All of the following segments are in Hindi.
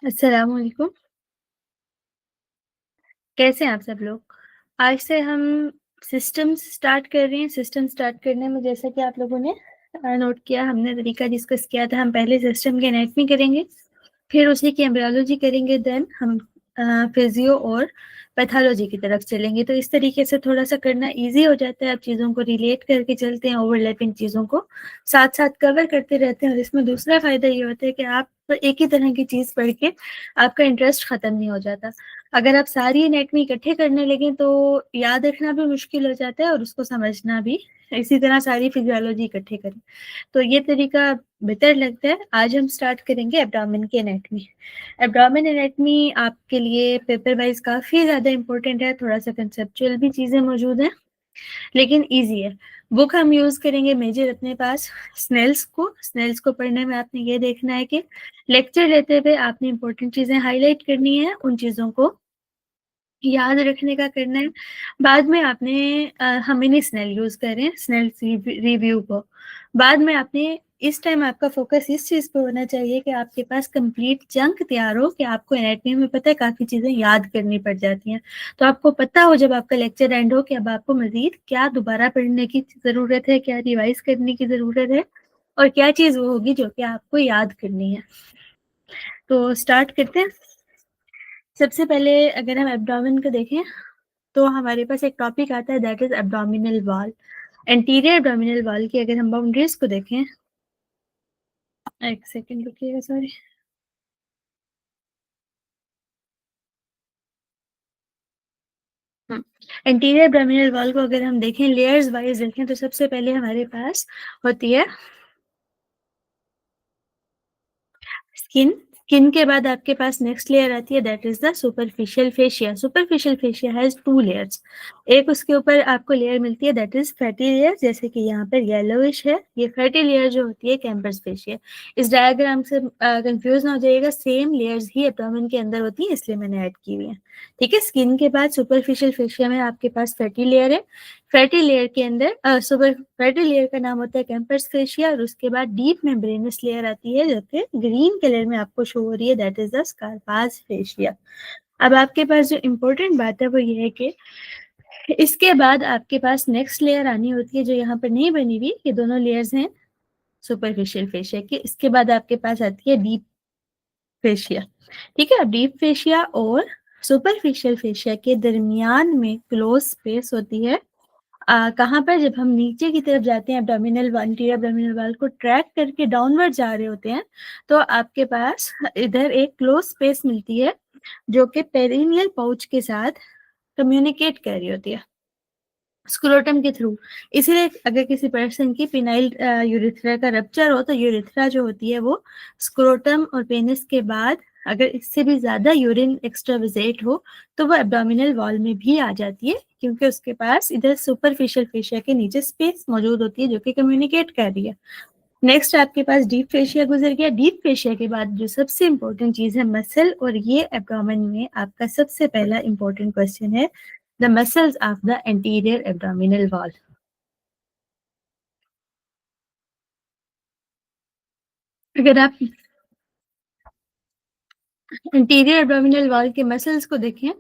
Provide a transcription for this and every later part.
अस्सलाम वालेकुम। कैसे हैं आप सब लोग? आज से हम सिस्टम्स स्टार्ट कर रहे हैं। सिस्टम स्टार्ट करने में जैसा कि आप लोगों ने नोट किया, हमने तरीका डिस्कस किया था। हम पहले सिस्टम की एनाटमी करेंगे, फिर उसी की एम्ब्रियोलॉजी करेंगे, देन हम फिजियो और पैथोलॉजी की तरफ चलेंगे। तो इस तरीके से थोड़ा-सा करना ईज़ी हो जाता है। आप चीज़ों को रिलेट करके चलते हैं, ओवरलैपिंग चीज़ों को साथ-साथ कवर करते रहते हैं और इसमें दूसरा फ़ायदा ये होता है कि आप एक ही तरह की चीज़ पढ़ के आपका इंटरेस्ट ख़त्म नहीं हो जाता। अगर आप सारी एनाटमी इकट्ठे करने लगें तो याद रखना भी मुश्किल हो जाता है और उसको समझना भी। इसी तरह सारी फिजियोलॉजी इकट्ठे करें, तो ये तरीका बेहतर लगता है। आज हम स्टार्ट करेंगे एब्डोमेन की एनाटमी। एब्डोमेन एनाटमी आपके लिए पेपर वाइज़ काफ़ी ज़्यादा इम्पोर्टेंट है, थोड़ा-सा कंसेप्चुअल भी चीज़ें मौजूद हैं, लेकिन ईज़ी है। बुक हम यूज़ करेंगे मेजर अपने पास स्नेल्स को पढ़ने में आपने ये देखना है कि लेक्चर लेते हुए आपने इम्पोर्टेंट चीज़ें हाइलाइट करनी है, उन चीज़ों को याद रखने का करना है। बाद में आपने हम मिनी स्नेल यूज़ कर रहे हैं, स्नेल्स रिव्यू को। बाद में आपने इस टाइम आपका फ़ोकस इस चीज़ पे होना चाहिए कि आपके पास कंप्लीट चंक तैयार हो कि आपको एनाटमी में पता है काफ़ी चीज़ें याद करनी पड़ जाती हैं। तो आपको पता हो जब आपका लेक्चर एंड हो कि अब आपको मज़ीद क्या दोबारा पढ़ने की ज़रूरत है, क्या रिवाइज़ करने की ज़रूरत है और क्या चीज़ वो होगी जो कि आपको याद करनी है। तो स्टार्ट करते हैं। सबसे पहले अगर हम एब्डोमेन को देखें तो हमारे पास एक टॉपिक आता है that is abdominal wall. Anterior abdominal wall की अगर हम बाउंड्रीज़ को देखें, एक सेकंड रुकिएगा, सॉरी। हुँ, एंटीरियर एब्डोमिनल वॉल को अगर हम देखें, लेयर्स वाइज़ देखें तो सबसे पहले हमारे पास होती है स्किन। स्किन के बाद आपके पास नेक्स्ट लेयर आती है that is the superficial fascia. Superficial fascia has 2 layers. एक उसके ऊपर आपको लेयर मिलती है दैट इज़ फैटी लेयर, जैसे कि यहाँ पर येलोइश है। ये फैटी लेयर जो होती है कैम्पस फेशिया। इस डायग्राम से कन्फ्यूज़ ना हो जाइएगा, सेम लेयर्स ही एब्डोमेन के अंदर होती हैं, इसलिए मैंने ऐड की हुई हैं। ठीक है? स्किन के बाद सुपरफिशियल फेशिया में आपके पास फैटी लेयर है। फैटी लेयर के अंदर सुपर फैटी लेयर का नाम होता है कैम्पस फेशिया और उसके बाद डीप मेम्ब्रेनस लेयर आती है जो कि ग्रीन कलर में आपको शो हो रही है दैट इज़ द स्कार्पास फेशिया। अब आपके पास जो इम्पोर्टेंट बात है वो ये है कि इसके बाद आपके पास नेक्स्ट लेयर आनी होती है जो यहाँ पर नहीं बनी हुई, ये दोनों लेयर्स हैं सुपरफिशियल फेशिया की। इसके बाद आपके पास आती है डीप फेशिया। ठीक है? अब डीप फेशिया और सुपरफिशियल फेशिया के दरमियान में क्लोज़ स्पेस होती है। कहाँ पर जब हम नीचे की तरफ जाते हैं एंटीरियर एब्डोमिनल वॉल को ट्रैक करके डाउनवर्ड जा रहे होते हैं, तो आपके पास इधर एक क्लोज़ स्पेस मिलती है, जो कि पेरिनियल पाउच के साथ कम्युनिकेट कर रही होती है, स्क्रोटम के थ्रू। इसीलिए अगर किसी पर्सन की पिनाइल यूरेथ्रा का रप्चर हो, तो यूरेथ्रा जो होती है वो स्क्रोटम और पेनिस के बाद अगर इससे भी ज़्यादा यूरिन एक्स्ट्रावसेट हो, तो वो एब्डोमिनल वॉल में भी आ जाती है, क्योंकि उसके पास इधर सुपरफिशियल फेशिया के नीचे स्पेस मौजूद होती है जो कि कम्युनिकेट कर रही है। नेक्स्ट आपके पास डीप फेशिया गुजर गया। डीप फेशिया के बाद जो सबसे इम्पोर्टेंट चीज़ है मसल, और ये एब्डोमेन में आपका सबसे पहला इम्पोर्टेंट क्वेश्चन है, the muscles of the anterior abdominal wall. अगर आप इंटीरियर एब्डोमिनल वॉल के मसल्स को देखें,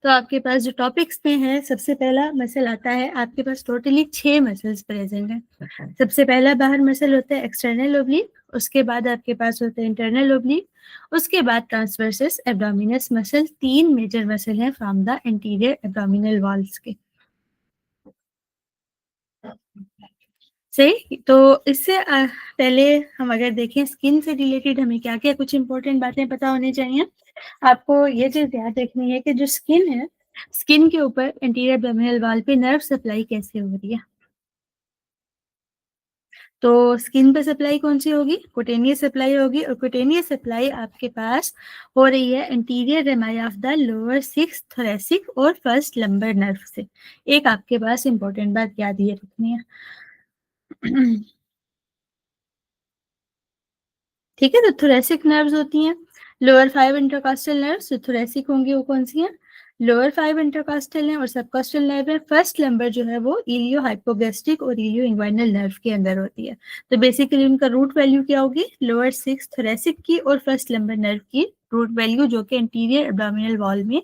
तो आपके पास जो टॉपिक्स में है, सबसे पहला मसल आता है, आपके पास टोटली 6 मसल्स प्रेज़ेंट हैं। सबसे पहला बाहर मसल होता है एक्सटर्नल ओब्लिक, उसके बाद आपके पास होता है इंटरनल ओब्लिक, उसके बाद transversus abdominis muscle. 3 major muscle हैं from the interior abdominal walls के। सही? तो इससे पहले हम अगर देखें स्किन से रिलेटेड हमें क्या-क्या कुछ इम्पोर्टेंट बातें पता होनी चाहिए। आपको ये चीज़ याद रखनी है कि जो स्किन है, स्किन के ऊपर एंटीरियर एब्डोमिनल वॉल पे नर्व सप्लाई कैसे हो रही है। तो स्किन पे सप्लाई कौन-सी होगी? कुटेनियस सप्लाई होगी, और कुटेनियस सप्लाई आपके पास हो रही है anterior रेमाई of the lower 6 thoracic और फर्स्ट लंबर नर्व से। एक आपके पास इम्पोर्टेंट बात याद ये रखनी है। ठीक है? तो थोरैसिक नर्व्स होती हैं, लोअर 5 इंटरकॉस्टल नर्व्स जो थोरैसिक होंगी वो कौन-सी हैं? लोअर 5 इंटरकॉस्टल हैं, और सबकॉस्टल नर्व है। फर्स्ट लंबर जो है वो इलियो हाइपोगैस्ट्रिक और इलियो इन्ग्वाइनल नर्व के अंदर होती है। तो बेसिकली उनका रूट वैल्यू क्या होगी? लोअर 6 थोरैसिक की और फर्स्ट लंबर नर्व की रूट वैल्यू जो कि इंटीरियर एब्डोमिनल वॉल में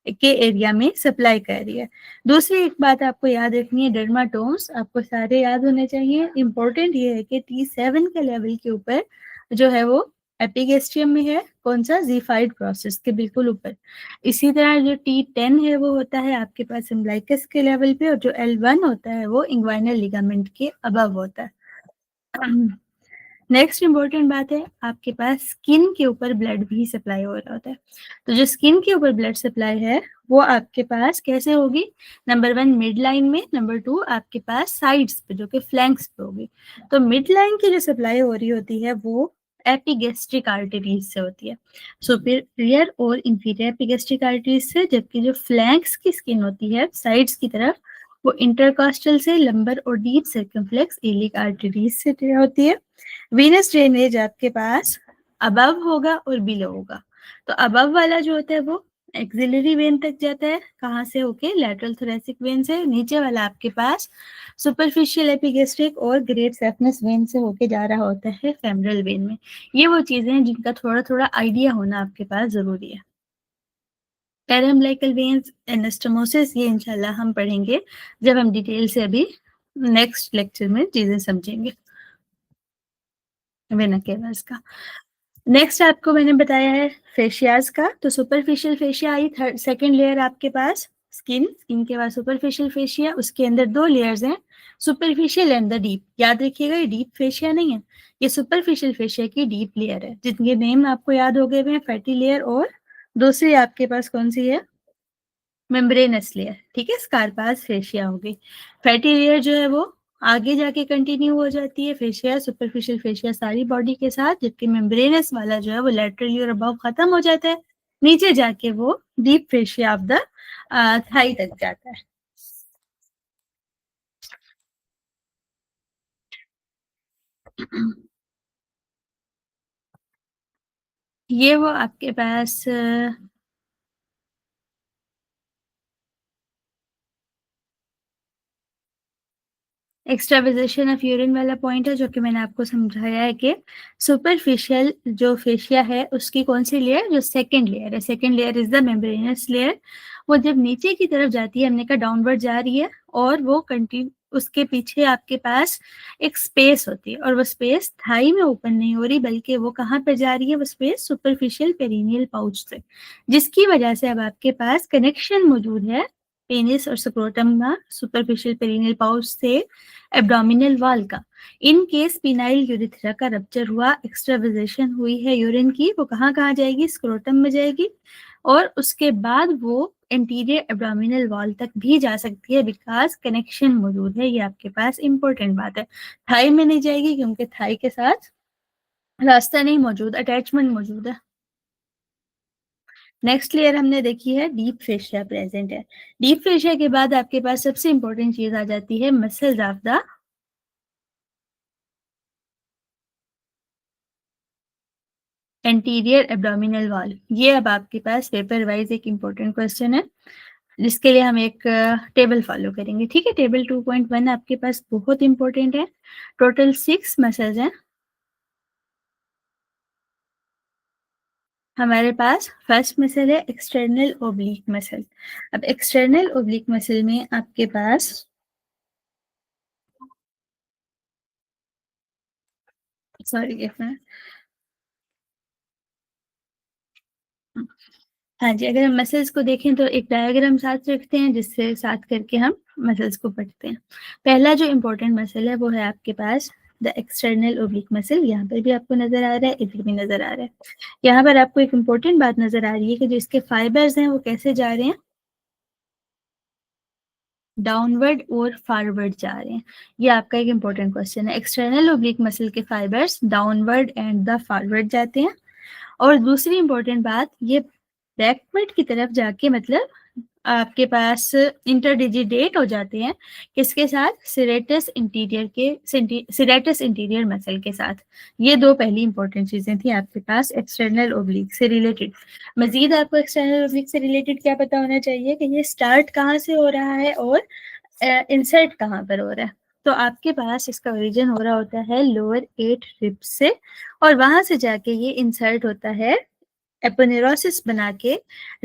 के एरिया में सप्लाई कर रही है। दूसरी एक बात आपको याद रखनी है, डर्माटोम्स आपको सारे याद होने चाहिए। इंपॉर्टेंट ये है कि T7 के लेवल के ऊपर जो है वो एपिगेस्ट्रियम में है, कौन सा, ज़ीफाइड प्रोसेस के बिल्कुल ऊपर। इसी तरह जो T10 है वो होता है आपके पास अम्बिलिकस के लेवल पे, और जो L1 होता है वो इंग्वाइनल लिगामेंट के अबव होता है। नेक्स्ट इंपॉर्टेंट बात है, आपके पास स्किन के ऊपर ब्लड भी सप्लाई हो रहा होता है। तो जो स्किन के ऊपर ब्लड सप्लाई है वो आपके पास कैसे होगी, नंबर 1 मिड लाइन में, नंबर 2 आपके पास साइड्स पे जो कि फ्लैंक्स पे होगी। तो मिड लाइन की जो सप्लाई हो रही होती है वो एपिगेस्ट्रिक आर्टरीज से होती है, सुपीरियर और इंफीरियर एपिगेस्ट्रिक आर्टरीज से, जबकि जो फ्लैंक्स की स्किन होती है साइड्स की तरफ वो इंटरकॉस्टल से, लंबर और डीप सर्कमफ्लेक्स इलिक आर्टरीज से होती है। वीनस ड्रेनेज आपके पास अबव होगा और बिलो होगा। तो अबव वाला जो होता है वो एक्सिलरी वेन तक जाता है, कहाँ से होके, लैटरल थोरेसिक वेन से। नीचे वाला आपके पास सुपरफिशियल एपिगेस्ट्रिक और ग्रेट सेफनस वेन से होके जा रहा होता है फेमरल वेन में। ये वो चीजें हैं जिनका थोड़ा थोड़ा आइडिया होना आपके पास जरूरी है। पैराअम्बिलिकल वेन्स, एनास्टोमोसिस, ये इंशाल्लाह हम पढ़ेंगे जब हम डिटेल से अभी नेक्स्ट लेक्चर में चीजें समझेंगे वेना केवर्स का। नेक्स्ट आपको मैंने बताया है फेशियाज का। तो सुपरफिशियल फेशिया आई, थर्ड सेकंड लेयर आपके पास स्किन, स्किन के बाद सुपरफिशियल फेशिया, उसके अंदर 2 लेयर्स हैं, सुपरफिशियल एंड द डीप। याद रखिएगा ये डीप फेशिया नहीं है, ये सुपरफिशियल फेशिया की डीप लेयर है, जिनके नेम आपको याद हो गए हैं, फैटी लेयर और दूसरी आपके पास कौन सी है, मेम्ब्रेनस लेयर। ठीक है, स्कारपास फेशिया हो गई। फैटी लेयर जो है वो आगे जाके कंटिन्यू हो जाती है, फेशिया सुपरफिशियल फेशिया सारी बॉडी के साथ, जबकि मेम्ब्रेनस वाला जो है वो लैटरली और अबव खत्म हो जाता है, नीचे जाके वो deep fascia of the thigh तक जाता है। ये वो आपके पास एक्स्ट्राविजेशन ऑफ यूरिन वाला पॉइंट है, जो कि मैंने आपको समझाया है कि सुपरफिशियल जो फेशिया है उसकी कौन सी लेयर, जो सेकंड लेयर है, second layer is the membranes layer. वो जब नीचे की तरफ जाती है, हमने कहा डाउनवर्ड जा रही है, और वो कंटिन्यू उसके पीछे आपके पास एक स्पेस होती है, और वो स्पेस थाई में ओपन नहीं हो रही, बल्कि वो कहाँ पर जा रही है, वो स्पेस सुपरफिशियल पेरिनियल पाउच से, जिसकी वजह से अब आपके पास कनेक्शन मौजूद है पेनिस और स्क्रोटम का, सुपरफिशियल पेरिनियल पाउच से एब्डोमिनल वॉल का। इन केस पिनाइल यूरिथ्रा का रप्चर हुआ, एक्स्ट्राविजेशन हुई है यूरिन की, वो कहाँ कहाँ जाएगी, स्क्रोटम में जाएगी, और उसके बाद वो एंटीरियर एब्डोमिनल वॉल तक भी जा सकती है, बिकॉज कनेक्शन मौजूद है। ये आपके पास इंपॉर्टेंट बात है। थाई में नहीं जाएगी क्योंकि थाई के साथ रास्ता नहीं मौजूद, अटैचमेंट मौजूद है। नेक्स्ट लेयर हमने देखी है डीप फेशिया प्रेजेंट है। डीप फेशिया के बाद आपके पास सबसे इंपॉर्टेंट चीज आ जाती है muscles of the anterior abdominal wall. ये अब आपके पास पेपर वाइज एक इम्पोर्टेंट क्वेश्चन है, जिसके लिए हम एक टेबल फॉलो करेंगे। ठीक है, टेबल 2.1 आपके पास बहुत इंपॉर्टेंट है। टोटल 6 मसल्स हैं हमारे पास। फर्स्ट मसल है एक्सटर्नल ओब्लिक मसल। अब एक्सटर्नल ओब्लिक मसल में आपके पास सॉरी, हाँ जी, अगर हम मसल्स को देखें तो एक डायग्राम साथ रखते हैं, जिससे साथ करके हम मसल्स को पढ़ते हैं। पहला जो इम्पोर्टेंट मसल है वो है आपके पास द एक्सटर्नल ओब्लिक मसल। यहाँ पर भी आपको नजर आ रहा है, इधर भी नजर आ रहा है। यहाँ पर आपको एक इम्पोर्टेंट बात नजर आ रही है कि जो इसके फाइबर्स हैं वो कैसे जा रहे हैं, डाउनवर्ड और फॉरवर्ड जा रहे हैं। ये आपका एक इम्पोर्टेंट क्वेश्चन है। एक्सटर्नल ओब्लिक मसल के fibres downward and the forward जाते हैं। और दूसरी इंपॉर्टेंट बात, ये बैकवर्ड की तरफ जाके मतलब आपके पास इंटरडिजिटेट हो जाते हैं, किसके साथ, सिरेटस इंटीरियर के, सिरेटस इंटीरियर मसल के साथ। ये दो पहली इंपॉर्टेंट चीजें थी आपके पास एक्सटर्नल ओब्लिक से रिलेटेड। मजीद आपको एक्सटर्नल ओब्लिक से रिलेटेड क्या पता होना चाहिए कि ये स्टार्ट कहाँ से हो रहा है और इंसर्ट कहाँ पर हो रहा है। तो आपके पास इसका ओरिजिन हो रहा होता है लोअर 8 रिब्स से, और वहां से जाके ये इंसर्ट होता है एपोनेरोसिस बना के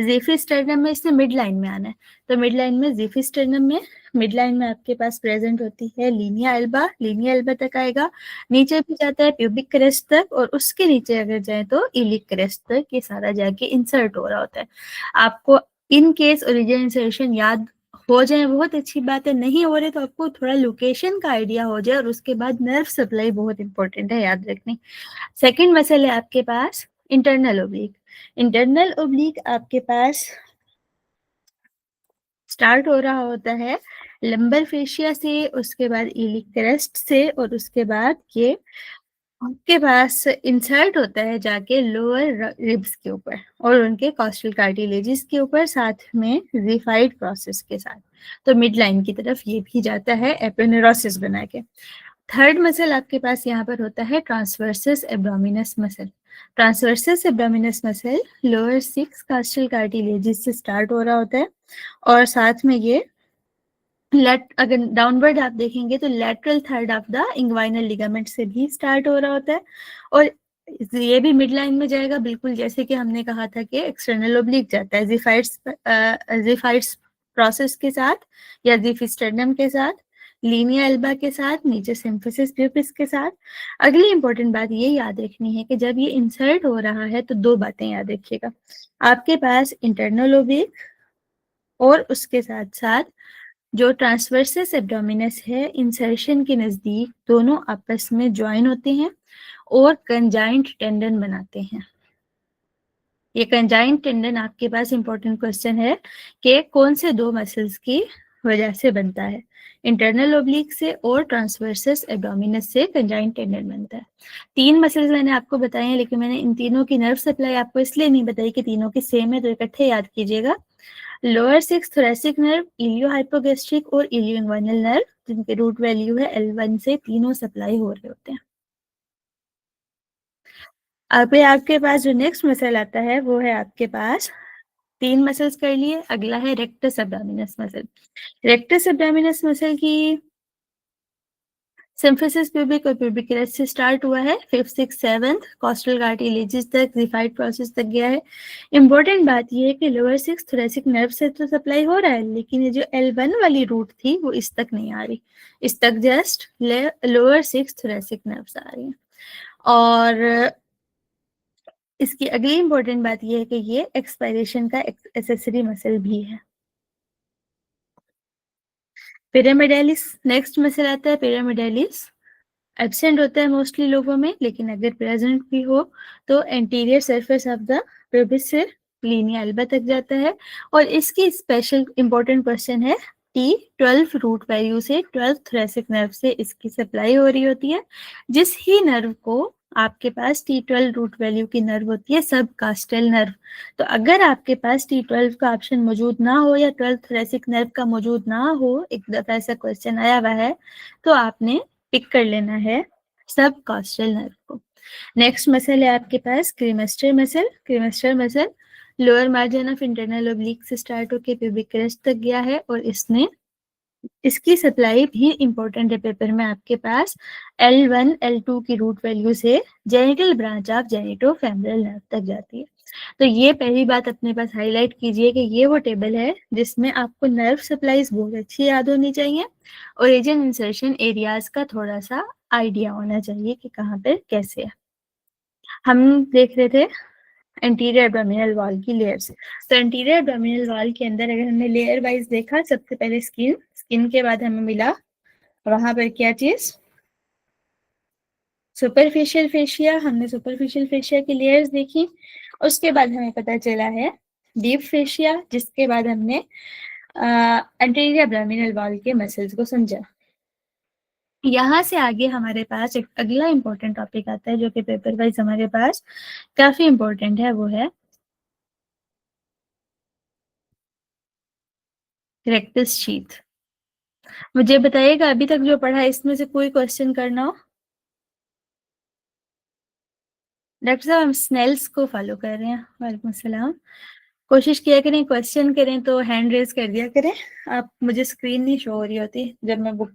ज़ेफिस्टर्नम में इसने मिड लाइन में आना है। तो मिड लाइन में ज़ेफिस्टर्नम में मिड लाइन में आपके पास प्रेजेंट होती है लीनिया एल्बा तक आएगा, नीचे भी जाता है प्यूबिक क्रेस्ट तक, और उसके नीचे अगर जाए तो इलिक क्रेस्ट तक ये सारा जाके इंसर्ट हो रहा होता है। आपको इन केस ओरिजिन इंसर्शन याद हो जाए बहुत अच्छी बात है, नहीं हो रहे तो आपको थोड़ा लोकेशन का आइडिया हो जाए, और उसके बाद नर्व सप्लाई बहुत इंपॉर्टेंट है याद रखनी। सेकेंड मसल है आपके पास इंटरनल ओब्लिक। इंटरनल ओब्लिक आपके पास स्टार्ट हो रहा होता है लंबर फेशिया से, उसके बाद इलिक क्रेस्ट से, और उसके बाद ये आपके पास इंसर्ट होता है जाके लोअर रिब्स के ऊपर और उनके कॉस्टल कार्टिलेजेस के ऊपर, साथ में रिफाइड प्रोसेस के साथ। तो मिड लाइन की तरफ ये भी जाता है एपोनेरोसिस बना के। थर्ड मसल आपके पास यहाँ पर होता है transversus abdominis muscle. Transversus abdominis muscle lower 6 costal cartilages से स्टार्ट हो रहा होता है, और साथ में ये अगर डाउनवर्ड आप देखेंगे तो lateral third of the inguinal ligament से भी स्टार्ट हो रहा होता है, और ये भी मिड लाइन में जाएगा, बिल्कुल जैसे कि हमने कहा था कि एक्सटर्नल ओब्लिक जाता है ज़िफाइड्स प्रोसेस के साथ या ज़िफिस्टर्नम के साथ, लीनिया एल्बा के साथ, नीचे सिम्फिसिस प्यूपिस के साथ। अगली इंपॉर्टेंट बात ये याद रखनी है कि जब ये इंसर्ट हो रहा है तो दो बातें याद रखिएगा। आपके पास इंटरनल ओब्लिक और उसके साथ साथ जो ट्रांसवर्सस एब्डोमिनस है इंसर्शन के नजदीक दोनों आपस में ज्वाइन होते हैं और कंजाइंट टेंडन बनाते हैं। ये कंजाइंट टेंडन आपके पास इंपॉर्टेंट क्वेश्चन है कि कौन से दो मसल्स की वजह से बनता है। इंटरनल ओब्लिक से और ट्रांसवर्सस एब्डोमिनस से कंजाइंट टेंडन बनता है। 3 मसल्स मैंने आपको बताए हैं, लेकिन मैंने इन तीनों की नर्व सप्लाई आपको इसलिए नहीं बताई कि तीनों की सेम है, तो इकट्ठे याद कीजिएगा। लोअर 6 थोरेसिक नर्व, इलियो हाइपोगैस्ट्रिक और इलियो इंग्वाइनल नर्व, जिनके रूट वैल्यू है L1 से तीनों सप्लाई हो रहे होते हैं। अभी आपके पास जो नेक्स्ट मसल आता है वो है आपके पास 3 मसल्स कर लिए, अगला है rectus abdominis muscle. Rectus abdominis muscle की सिम्फिसिस प्यूबिक और प्यूबिक क्रेस्ट से स्टार्ट हुआ है, 5th 6th 7th costal cartilages तक रिफाइड प्रोसेस तक गया है। इंपॉर्टेंट बात ये है कि लोअर 6 थोरेसिक नर्व से तो सप्लाई हो रहा है, लेकिन ये जो L1 वाली रूट थी वो इस तक नहीं आ रही, इस तक जस्ट लोअर 6 थोरेसिक नर्व्स आ रही हैं। और इसकी अगली इंपॉर्टेंट बात ये है कि ये एक्सपायरेशन का एसेसरी मसल भी है। पिरामिडालिस नेक्स्ट मसल आता है पिरामिडालिस। एब्सेंट होता है मोस्टली लोगों में, लेकिन अगर प्रेजेंट भी हो तो anterior surface of the pelvis से लीनिया एल्बा तक जाता है। और इसकी स्पेशल इंपॉर्टेंट क्वेश्चन है T12 रूट वैल्यू से 12th थोरेसिक नर्व से इसकी सप्लाई हो रही होती है। जिस ही नर्व को आपके पास T12 रूट वैल्यू की नर्व होती है सब कास्टल नर्व। तो अगर आपके पास T12 का ऑप्शन मौजूद ना हो या 12th थोरेसिक नर्व का मौजूद ना हो, एक दफा ऐसा क्वेश्चन आया हुआ है, तो आपने पिक कर लेना है सब कॉस्टल नर्व को। नेक्स्ट मसल है आपके पास cremaster muscle. Cremaster muscle lower margin of internal oblique से स्टार्ट होकर प्यूबिक क्रेस्ट तक गया है, और इसकी सप्लाई भी इंपॉर्टेंट है पेपर में आपके पास L1 L2 की रूट वैल्यू से जेनिटल ब्रांच ऑफ जेनिटोफेमरल नर्व तक जाती है। तो ये पहली बात अपने पास हाईलाइट कीजिए कि ये वो टेबल है जिसमें आपको नर्व सप्लाईज बहुत अच्छी याद होनी चाहिए, ओरिजिन इंसर्शन एरियाज का थोड़ा सा आइडिया होना चाहिए कि कहाँ पे कैसे है। हम देख रहे थे एंटीरियर एब्डोमिनल वॉल की लेयर्स। तो एंटीरियर एब्डोमिनल वॉल के अंदर अगर हमने लेयर वाइज देखा, सबसे पहले स्किन के बाद हमें मिला वहां पर क्या चीज, सुपरफिशियल फेशिया। हमने सुपरफिशियल फेशिया की लेयर्स देखी, उसके बाद हमें पता चला है डीप फेशिया, जिसके बाद हमने एंटीरियर एब्डोमिनल वॉल के मसल्स को समझा। यहाँ से आगे हमारे पास एक अगला इंपॉर्टेंट टॉपिक आता है जो कि पेपर वाइज हमारे पास काफी इंपॉर्टेंट है, वो है रेक्टस शीथ। मुझे बताइएगा अभी तक जो पढ़ा है इसमें से कोई क्वेश्चन करना हो। डॉक्टर साहब हम स्नेल्स को फॉलो कर रहे हैं। वालेकुम सलाम। कोशिश किया करें क्वेश्चन करें तो हैंड रेज कर दिया करें। आप मुझे स्क्रीन नहीं शो हो रही होती जब मैं बुक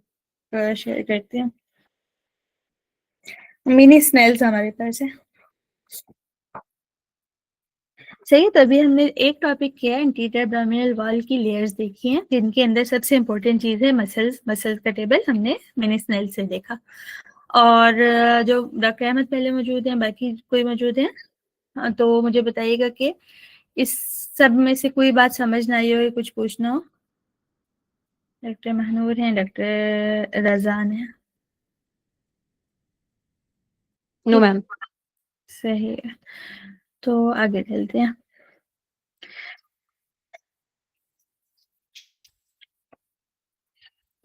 शेयर करती हूँ। मिनी स्नेल्स हमारे पास है। सही है। तो अभी हमने एक टॉपिक किया है, एंटीरियर एब्डोमिनल वॉल की लेयर्स देखी हैं, जिनके अंदर सबसे इंपॉर्टेंट चीज़ है मसल्स का टेबल हमने मिनी स्नेल से देखा। और जो डॉक्टर अहमद पहले मौजूद हैं, बाकी कोई मौजूद हैं, तो मुझे बताइएगा कि इस सब में से कोई बात समझ ना आई हो, कुछ पूछना हो। डॉक्टर महनूर हैं, डॉक्टर रजान है। No ma'am. सही है, तो आगे चलते हैं।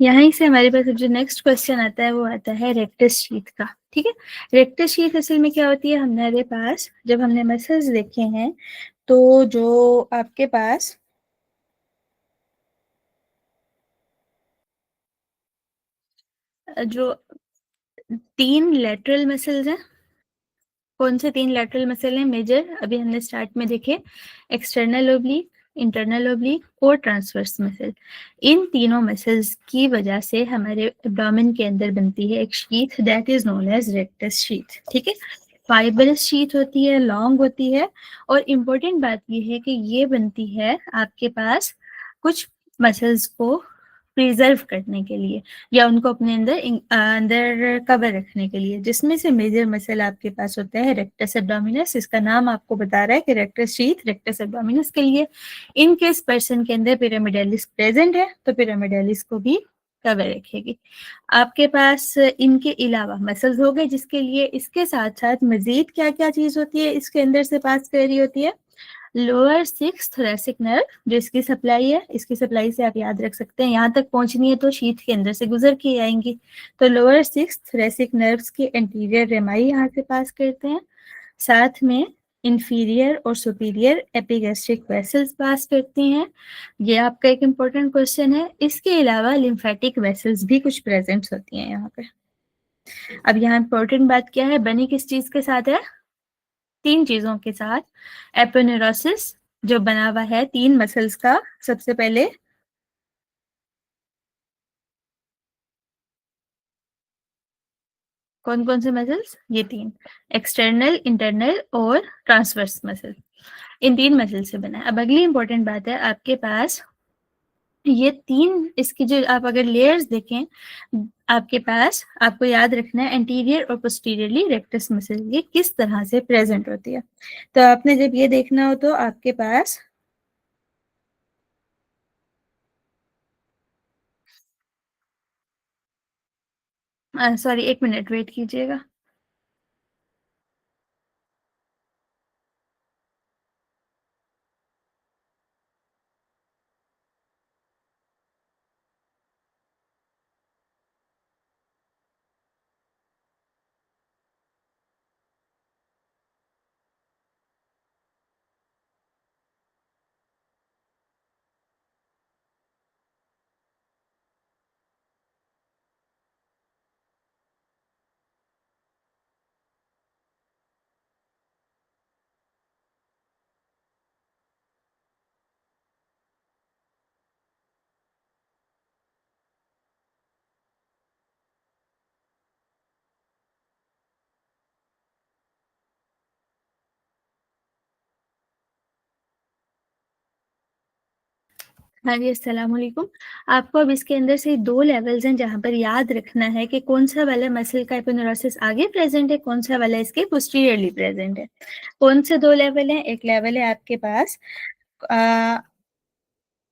यहीं से हमारे पास जो नेक्स्ट क्वेश्चन आता है वो आता है रेक्टस शीथ का। ठीक है, रेक्टस शीथ असल में क्या होती है, हमारे पास जब हमने मसल्स देखे हैं तो जो आपके पास जो 3 लेटरल मसल्स हैं, कौन से 3 लेटरल मसल हैं मेजर, अभी हमने स्टार्ट में देखे, एक्सटर्नल ओब्लिक, इंटरनल ओब्लिक और ट्रांसवर्स मसल। इन तीनों मसल्स की वजह से हमारे एब्डोमेन के अंदर बनती है एक sheath that is known as rectus sheath. ठीक है, फाइबरस शीथ होती है, लॉन्ग होती है, और इम्पोर्टेंट बात यह है कि ये बनती है आपके पास कुछ मसल्स को प्रिजर्व करने के लिए या उनको अपने अंदर कवर रखने के लिए, जिसमें से मेजर मसल आपके पास होता है रेक्टस एब्डोमिनस। इसका नाम आपको बता रहा है कि रेक्टस शीथ रेक्टस एब्डोमिनस के लिए। इन केस पर्सन के अंदर पिरामिडालिस प्रेजेंट है तो पिरामिडालिस को भी कवर रखेगी। आपके पास इनके अलावा मसल्स हो गए जिसके लिए, इसके साथ साथ मजीद क्या क्या चीज होती है इसके अंदर से पास कर रही होती है, लोअर 6 थोरेसिक नर्व, जो इसकी सप्लाई है, इसकी सप्लाई से आप याद रख सकते हैं, यहाँ तक पहुंचनी है तो शीथ के अंदर से गुजर के आएंगी। तो लोअर 6 थोरेसिक नर्व्स के एंटीरियर रेमाई यहाँ से पास करते हैं, साथ में इंफीरियर और सुपीरियर एपिगैस्ट्रिक वेसल्स पास करती हैं। ये आपका एक इम्पोर्टेंट क्वेश्चन है। इसके अलावा लिम्फेटिक वेसल्स भी कुछ प्रेजेंट होती हैं यहाँ पे। अब यहाँ इम्पोर्टेंट बात क्या है, बनी किस चीज के साथ है, 3 चीजों के साथ। एपोनेरोसिस जो बना हुआ है 3 मसल्स का, सबसे पहले कौन कौन से मसल्स, ये 3, एक्सटर्नल, इंटरनल और ट्रांसवर्स मसल, इन 3 मसल से बना है। अब अगली इंपॉर्टेंट बात है, आपके पास ये 3, इसकी जो आप अगर लेयर्स देखें, आपके पास आपको याद रखना है एंटीरियर और पोस्टीरियरली रेक्टस मसल ये किस तरह से प्रेजेंट होती है। तो आपने जब ये देखना हो तो आपके पास सॉरी, 1 मिनट वेट कीजिएगा। हाँ जी, अस्सलाम वालेकुम। आपको अब इसके अंदर से 2 लेवल्स हैं जहाँ पर याद रखना है कि कौन सा वाला मसल का एपोनेुरोसिस आगे प्रेजेंट है, कौन सा वाला इसके पोस्टीरियरली प्रेजेंट है। कौन से 2 लेवल हैं, एक लेवल है आपके पास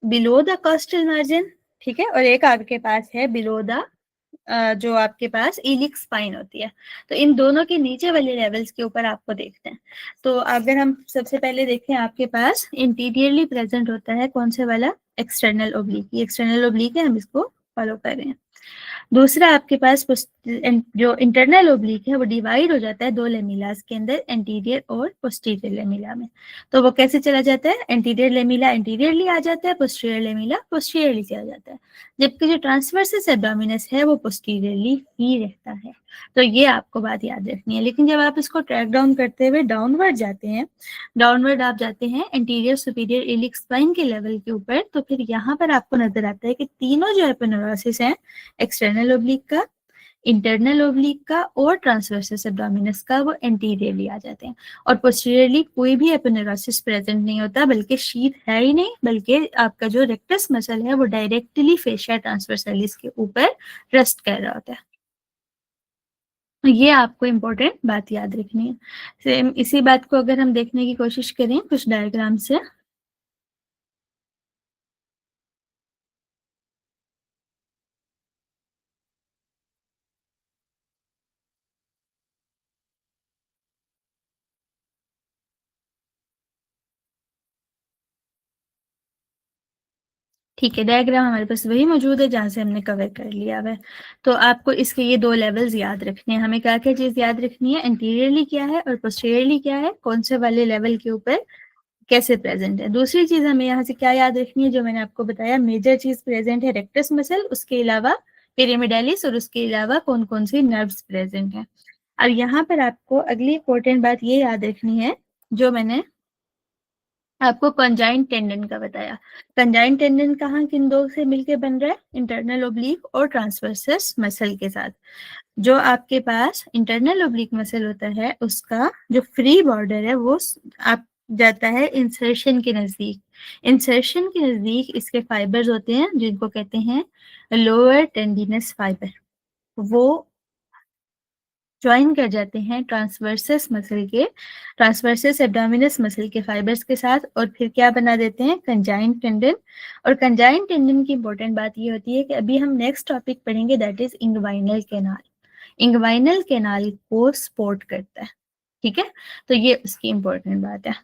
बिलो द कॉस्टल मार्जिन, ठीक है, और एक आपके पास है बिलो द जो आपके पास इलिक स्पाइन होती है। तो इन दोनों के नीचे वाले लेवल्स के ऊपर आपको देखते हैं। तो अगर हम सबसे पहले देखें, आपके पास इंटीरियरली प्रेजेंट होता है कौन से वाला, एक्सटर्नल ओब्लिक, ये एक्सटर्नल ओब्लिक है, हम इसको फॉलो कर रहे हैं। दूसरा आपके पास जो इंटरनल ओब्लिक है वो डिवाइड हो जाता है 2 लेमिलास के अंदर, एंटीरियर और पोस्टीरियर लेमिला में। तो वो कैसे चला जाता है, एंटीरियर लेमिला एंटीरियरली आ जाता है, पोस्टीरियर लेमिला पोस्टीरियरली चला जाता है, जबकि जो ट्रांसवर्सस एब्डोमिनस है वो पोस्टीरियरली ही रहता है। तो ये आपको बात याद रखनी है। लेकिन जब आप इसको ट्रैक डाउन करते हुए डाउनवर्ड जाते हैं, डाउनवर्ड आप जाते हैं एंटीरियर सुपीरियर इलिक स्पाइन के लेवल के ऊपर, तो फिर यहाँ पर आपको नजर आता है कि तीनों जो एपोनेुरोसिस हैं, एक्सटर्नल ओब्लिक का, इंटरनल ओब्लिक का और ट्रांसवर्सस एब्डोमिनस का वो एंटीरियरली आ जाते हैं, और पोस्टीरियरली कोई भी एपोनेुरोसिस प्रेजेंट नहीं होता, बल्कि शीथ है ही नहीं, बल्कि आपका जो रेक्टस मसल है वो डायरेक्टली फेशिया ट्रांसवर्सालिस के ऊपर रेस्ट कर रहा होता है। ये आपको इम्पोर्टेंट बात याद रखनी है। सेम इसी बात को अगर हम देखने की कोशिश करें कुछ डायग्राम से, ठीक है, डायग्राम हमारे पास वही मौजूद है जहाँ से हमने कवर कर लिया हुआ है। तो आपको इसके ये 2 लेवल्स याद रखने हैं। हमें क्या क्या चीज़ याद रखनी है, एंटीरियरली क्या है और पोस्टीरियरली क्या है, कौन से वाले लेवल के ऊपर कैसे प्रेजेंट है। दूसरी चीज़ हमें यहाँ से क्या याद रखनी है, जो मैंने आपको बताया मेजर चीज़ प्रेजेंट है रेक्टस मसल, उसके अलावा पिरामिडालिस, और उसके अलावा कौन कौन सी नर्व्स प्रेजेंट हैं। और यहाँ पर आपको अगली इंपॉर्टेंट बात ये याद रखनी है, जो मैंने आपको कंजाइंट टेंडन का बताया। कंजाइंट टेंडन कहाँ किन दो से मिलके बन रहा है, इंटरनल ओब्लिक और ट्रांसवर्सस मसल के साथ। जो आपके पास इंटरनल ओब्लिक मसल होता है उसका जो फ्री बॉर्डर है वो आप जाता है इंसर्शन के नजदीक। इंसर्शन के नजदीक इसके फाइबर्स होते हैं जिनको कहते हैं लोअर टेंडिनस फाइबर, वो ज्वाइन कर जाते हैं ट्रांसवर्सस मसल के, ट्रांसवर्सस एब्डोमिनस मसल के फाइबर्स के साथ, और फिर क्या बना देते हैं, कंजाइंट टेंडन। और कंजाइंट टेंडन की इंपॉर्टेंट बात ये होती है कि अभी हम नेक्स्ट टॉपिक पढ़ेंगे, that is inguinal canal. Inguinal canal को सपोर्ट करता है, ठीक है, तो ये उसकी इंपॉर्टेंट बात है।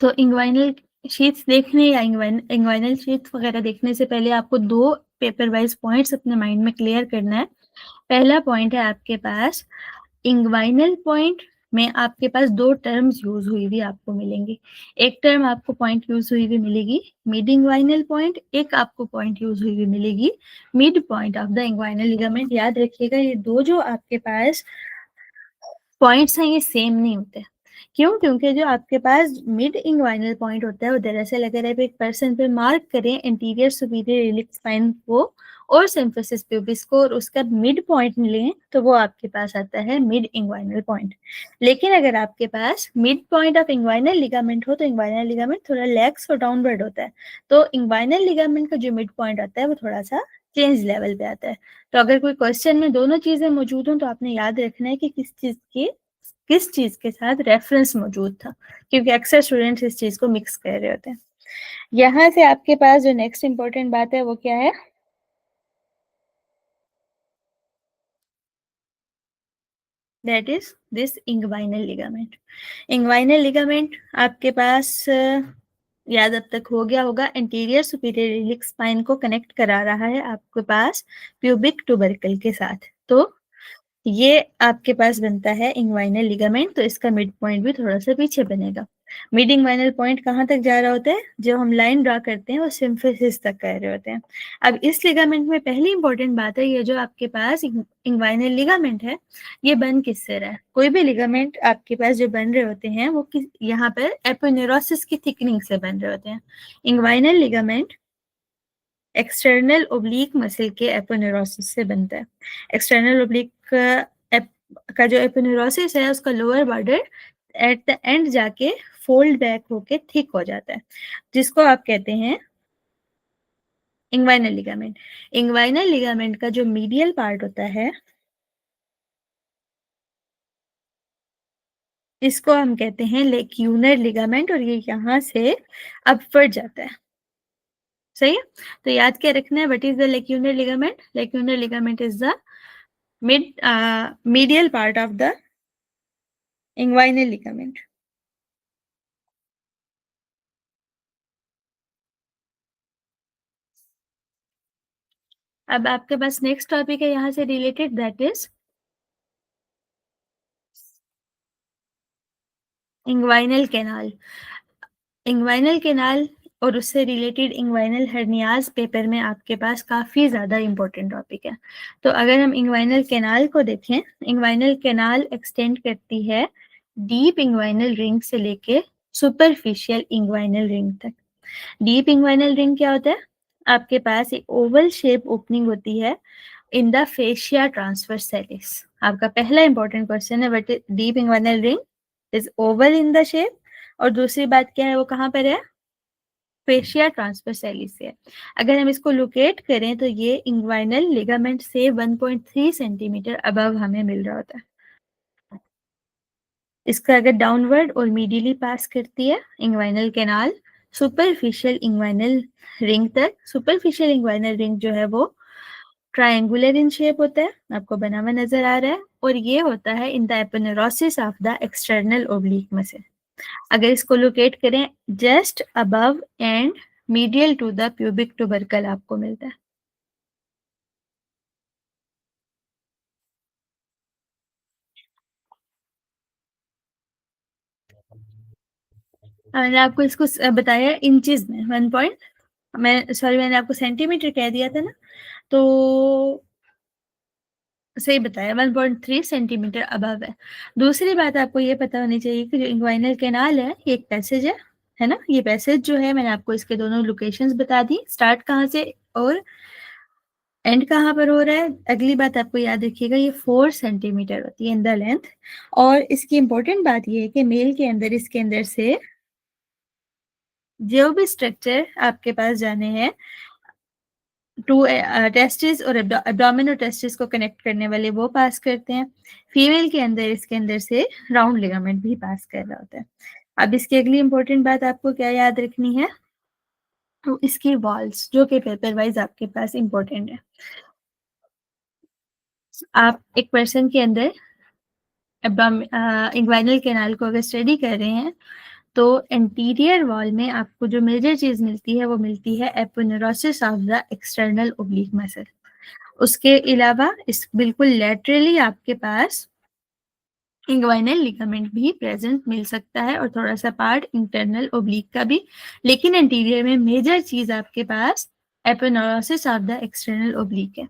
तो इंग्वाइनल शीट्स देखने या इंग्वाइनल शीट्स वगैरह देखने से पहले आपको 2 पेपर वाइज पॉइंट्स अपने माइंड में क्लियर करना है। पहला पॉइंट है आपके पास इंग्वाइनल पॉइंट में आपके पास 2 टर्म्स यूज हुई हुई आपको मिलेंगी। एक टर्म आपको पॉइंट यूज हुई हुई मिलेगी मिड इंग्वाइनल पॉइंट, एक आपको पॉइंट यूज हुई हुई मिलेगी mid point of the inguinal ligament. याद रखिएगा ये 2 जो आपके पास पॉइंट्स हैं ये सेम नहीं होते। क्यों? क्योंकि जो आपके पास मिड इंग्वाइनल पॉइंट होता है वो दरअसल अगर आप एक पर्सन पे मार्क करें एंटीरियर सुपीरियर इलिप्स स्पाइन को और सिम्फिसिस प्यूबिस को और उसका मिड पॉइंट लें तो वो आपके पास आता है मिड इंग्वाइनल पॉइंट। लेकिन अगर आपके पास mid point of inguinal ligament हो तो इंग्वाइनल लिगामेंट थोड़ा लैक्स और डाउनवर्ड होता है, तो इंग्वाइनल लिगामेंट का जो मिड पॉइंट आता है वो थोड़ा सा चेंज लेवल पे आता है। तो अगर कोई क्वेश्चन में दोनों चीजें मौजूद हों तो आपने याद रखना है कि किस चीज के साथ रेफरेंस मौजूद था, क्योंकि अक्सर स्टूडेंट्स इस चीज को मिक्स कर रहे होते हैं। यहाँ से आपके पास जो नेक्स्ट इंपॉर्टेंट बात है वो क्या है, that is this inguinal ligament. Inguinal ligament आपके पास याद अब तक हो गया होगा, एंटीरियर सुपीरियर इलिक्स स्पाइन को कनेक्ट करा रहा है आपके पास प्यूबिक टुबरकल के साथ। तो ये आपके पास बनता है इंग्वाइनल लिगामेंट, तो इसका मिड पॉइंट भी थोड़ा सा पीछे बनेगा। मिड इंग्वाइनल पॉइंट कहाँ तक जा रहा होता है, जो हम लाइन ड्रा करते हैं वो सिम्फिसिस तक कर रहे होते हैं। अब इस लिगामेंट में पहली इंपॉर्टेंट बात है, ये जो आपके पास इंग्वाइनल लिगामेंट है ये बन किससे रहा है। कोई भी लिगामेंट आपके पास जो बन रहे होते हैं वो यहाँ पर एपोनेुरोसिस की थिकनिंग से बन रहे होते हैं। Inguinal ligament external oblique muscle के एपोनेुरोसिस से बनता है। एक्सटर्नल ओब्लिक का जो एपोनेुरोसिस है उसका lower border at the end जाके फोल्ड बैक होके थिक हो जाता है, जिसको आप कहते हैं इंग्वाइनल लिगामेंट। इंग्वाइनल लिगामेंट का जो मीडियल पार्ट होता है इसको हम कहते हैं लेक्यूनर लिगामेंट, और ये यहाँ से अपवर्ड जाता है। सही है, तो याद क्या रखना है, what is the lacunar ligament. Lacunar ligament is the medial part of the inguinal ligament. अब आपके पास नेक्स्ट टॉपिक है यहाँ से related, that is inguinal canal. Inguinal canal और उससे रिलेटेड इंग्वाइनल हर्नियाज पेपर में आपके पास काफी ज्यादा इंपॉर्टेंट टॉपिक है। तो अगर हम इंग्वाइनल कैनाल को देखें, इंग्वाइनल कैनाल एक्सटेंड करती है डीप इंग्वाइनल रिंग से लेके सुपरफिशियल इंग्वाइनल रिंग तक। डीप इंग्वाइनल रिंग क्या होता है? आपके पास एक ओवल शेप ओपनिंग होती है इन द फेशिया ट्रांसवर्सैलिस। आपका पहला इंपॉर्टेंट क्वेश्चन है, but deep inguinal ring is oval in the shape, और दूसरी बात क्या है, वो कहाँ पर है? फेशिया ट्रांसवर्सैलिस से। अगर हम इसको लोकेट करें तो ये इंग्वाइनल लिगामेंट से 1.3 सेंटीमीटर अबव हमें मिल रहा होता है। इसका अगर डाउनवर्ड और मीडियली पास करती है inguinal canal superficial inguinal ring तक। सुपरफिशियल इंग्वाइनल रिंग जो है वो ट्रायंगुलर इन शेप होता है, आपको बना हुआ नजर आ रहा है, और ये होता है in the aponeurosis of the external oblique muscle. अगर इसको लोकेट करें just above and medial to the pubic tubercle आपको मिलता है। मैंने आपको इसको बताया इंचेस में, 1 पॉइंट, मैं सॉरी मैंने आपको सेंटीमीटर कह दिया था ना, तो सही बताया, 1.3 सेंटीमीटर अबव है। दूसरी बात आपको ये पता होनी चाहिए कि जो इंग्वाइनल कैनाल है ये एक पैसेज है ना। ये पैसेज जो है मैंने आपको इसके दोनों लोकेशंस बता दी, स्टार्ट कहाँ से और एंड कहाँ पर हो रहा है। अगली बात आपको याद रखिएगा, ये 4 सेंटीमीटर होती है इन द लेंथ। और इसकी इंपॉर्टेंट बात ये है कि मेल के अंदर इसके अंदर से जो भी स्ट्रक्चर आपके पास जाने हैं, टू टेस्टिस और एब्डोमेन और टेस्टिस को कनेक्ट करने वाले वो पास करते हैं। फीमेल के अंदर इसके अंदर से राउंड लिगामेंट भी पास कर रहा होता है। अब इसकी अगली इंपॉर्टेंट बात आपको क्या याद रखनी है, तो इसकी वॉल्स जो कि पेपर वाइज आपके पास इंपॉर्टेंट है। आप एक पर्सन के अंदर इंग्वाइनल कैनाल को अगर स्टडी कर रहे हैं तो एंटीरियर वॉल में आपको जो मेजर चीज मिलती है वो मिलती है aponeurosis of the external oblique muscle. उसके अलावा इस बिल्कुल लेटरली आपके पास इंग्वाइनल लिगामेंट भी प्रेजेंट मिल सकता है, और थोड़ा सा पार्ट इंटरनल ओब्लिक का भी, लेकिन इंटीरियर में मेजर चीज आपके पास एपोनेरोसिस ऑफ द एक्सटर्नल ओब्लिक है।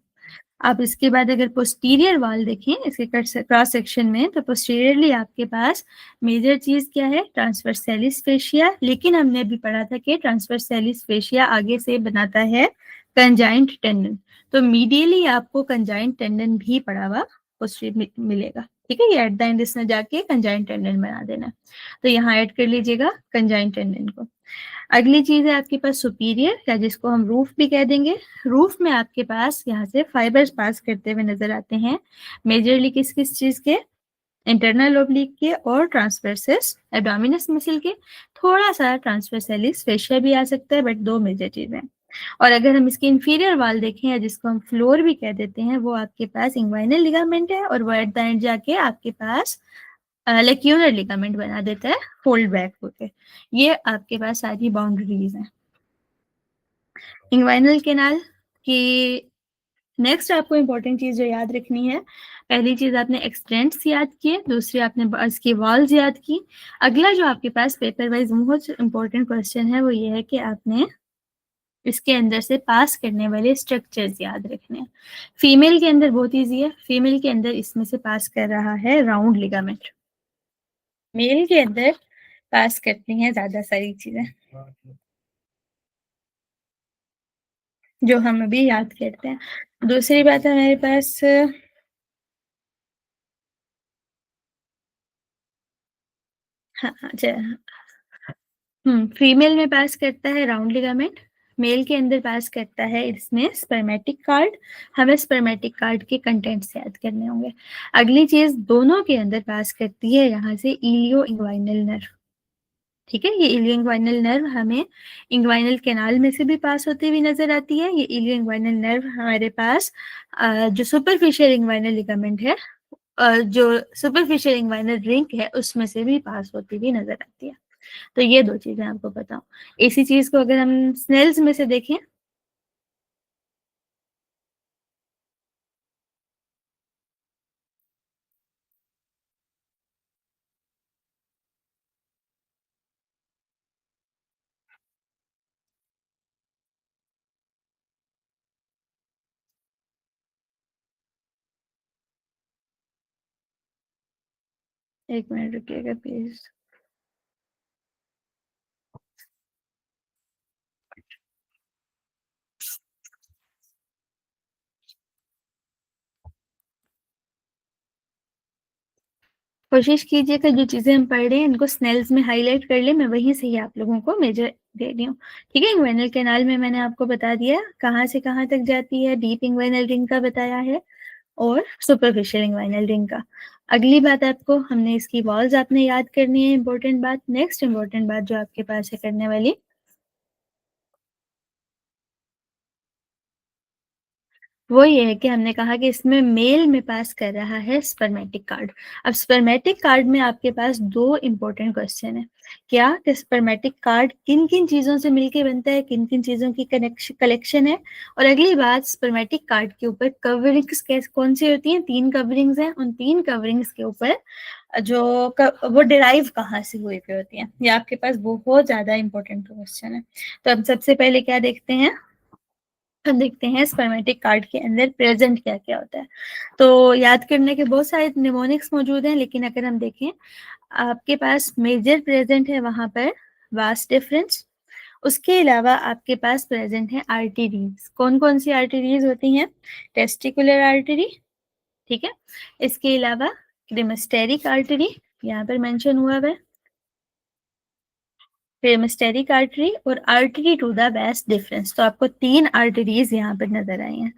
आप इसके बाद अगर पोस्टीरियर वॉल देखें इसके क्रॉस सेक्शन में, तो पोस्टीरियरली आपके पास मेजर चीज क्या है? Transversalis fascia. लेकिन हमने अभी पढ़ा था कि ट्रांसवर्सैलिस फेशिया आगे से बनाता है कंजाइंट टेंडन, तो मीडियली आपको कंजाइंट टेंडन भी पड़ा हुआ पोस्टीरियर मिलेगा। ठीक है, ये एट द एंड इसने जाके कंजाइंट टेंडन बना देना, तो यहाँ ऐड कर लीजिएगा कंजाइंट टेंडन को। अगली चीज है आपके पास सुपीरियर, या जिसको हम रूफ भी कह देंगे। रूफ में आपके पास यहाँ से फाइबर्स पास करते हुए नजर आते हैं, मेजरली किस किस चीज के? इंटरनल ओब्लिक के और ट्रांसवर्सस एब्डोमिनस मसल के। थोड़ा सा ट्रांसवर्सैलिस फेशिया भी आ सकता है, बट दो मेजर चीजें। और अगर हम इसकी इंफीरियर वाल देखें, या जिसको हम फ्लोर भी कह देते हैं, वो आपके पास इंग्वाइनल लिगामेंट है, और वो एट द एंड जाके आपके पास लेक्यूलर लिगामेंट बना देता है फोल्ड बैक होके। ये आपके पास सारी बाउंड्रीज हैं इंग्वाइनल कैनाल की। नेक्स्ट आपको इंपॉर्टेंट चीज जो याद रखनी है, पहली चीज आपने एक्सटेंट्स याद किए, दूसरी आपने इसकी वॉल्स याद की। अगला जो आपके पास पेपर वाइज बहुत इंपॉर्टेंट क्वेश्चन है वो ये है कि आपने इसके अंदर से पास करने वाले स्ट्रक्चर्स याद रखने हैं। फीमेल के अंदर बहुत ईजी है, फीमेल के अंदर इसमें से पास कर रहा है राउंड लिगामेंट, मेल के अंदर पास करती हैं ज्यादा सारी चीजें जो हम अभी याद करते हैं। दूसरी बात है मेरे पास, हाँ अच्छा, फीमेल में पास करता है राउंड लिगामेंट, मेल के अंदर पास करता है इसमें स्पर्मेटिक कार्ड। हमें स्पर्मेटिक कार्ड के कंटेंट्स याद करने होंगे। अगली चीज दोनों के अंदर पास करती है यहाँ से इलियो इंग्वाइनल नर्व। ठीक है, ये इलियो इंग्वाइनल नर्व हमें इंग्वाइनल कैनाल में से भी पास होती हुई नजर आती है। ये इलियो इंग्वाइनल नर्व हमारे पास जो सुपरफिशियल इंग्वाइनल लिगामेंट है, जो सुपरफिशियल इंग्वाइनल रिंग है, उसमें से भी पास होती हुई नजर आती है। तो ये दो चीजें आपको बताऊं। इसी चीज को अगर हम स्नेल्स में से देखें, एक मिनट रुकिएगा प्लीज। कोशिश कीजिएगा जो चीज़ें हम पढ़ रहे हैं इनको स्नेल्स में हाइलाइट कर लें, मैं वहीं से ही आप लोगों को मेजर दे रही हूँ। ठीक है, इंग्वाइनल कैनाल में मैंने आपको बता दिया कहाँ से कहाँ तक जाती है, डीप इंग्वाइनल रिंग का बताया है और सुपरफिशियल इंग्वाइनल रिंग का। अगली बात आपको हमने इसकी वॉल्स आपने याद करनी है, इंपॉर्टेंट बात। नेक्स्ट इंपॉर्टेंट बात जो आपके पास है करने वाली, वो ये है कि हमने कहा कि इसमें मेल में पास कर रहा है स्पर्मेटिक कार्ड। अब स्पर्मेटिक कार्ड में आपके पास दो इंपॉर्टेंट क्वेश्चन है। क्या कि स्पर्मेटिक कार्ड किन किन चीजों से मिलके बनता है, किन किन चीजों की कलेक्शन है। और अगली बात, स्पर्मेटिक कार्ड के ऊपर कवरिंग्स कौन सी होती हैं, 3 कवरिंग्स हैं, उन 3 कवरिंग्स के ऊपर जो वो डिराइव कहाँ से हुई पे होती हैं। ये आपके पास बहुत ज्यादा इंपॉर्टेंट क्वेश्चन है। तो हम सबसे पहले क्या देखते हैं, हम देखते हैं स्पर्मेटिक कार्ड के अंदर प्रेजेंट क्या क्या होता है। तो याद करने के बहुत सारे निमोनिक्स मौजूद हैं, लेकिन अगर हम देखें आपके पास मेजर प्रेजेंट है वहां पर वास्ट डिफरेंस। उसके अलावा आपके पास प्रेजेंट है आर्टरीज। कौन कौन सी आर्टरीज होती हैं, टेस्टिकुलर आर्टरी, ठीक है, इसके अलावा क्रिमेस्टेरिक आर्टरी यहाँ पर मेंशन हुआ है, क्रिमेस्टेरिक आर्टरी और artery to the vas deferens. तो आपको 3 आर्टरीज यहाँ पर नजर आई हैं।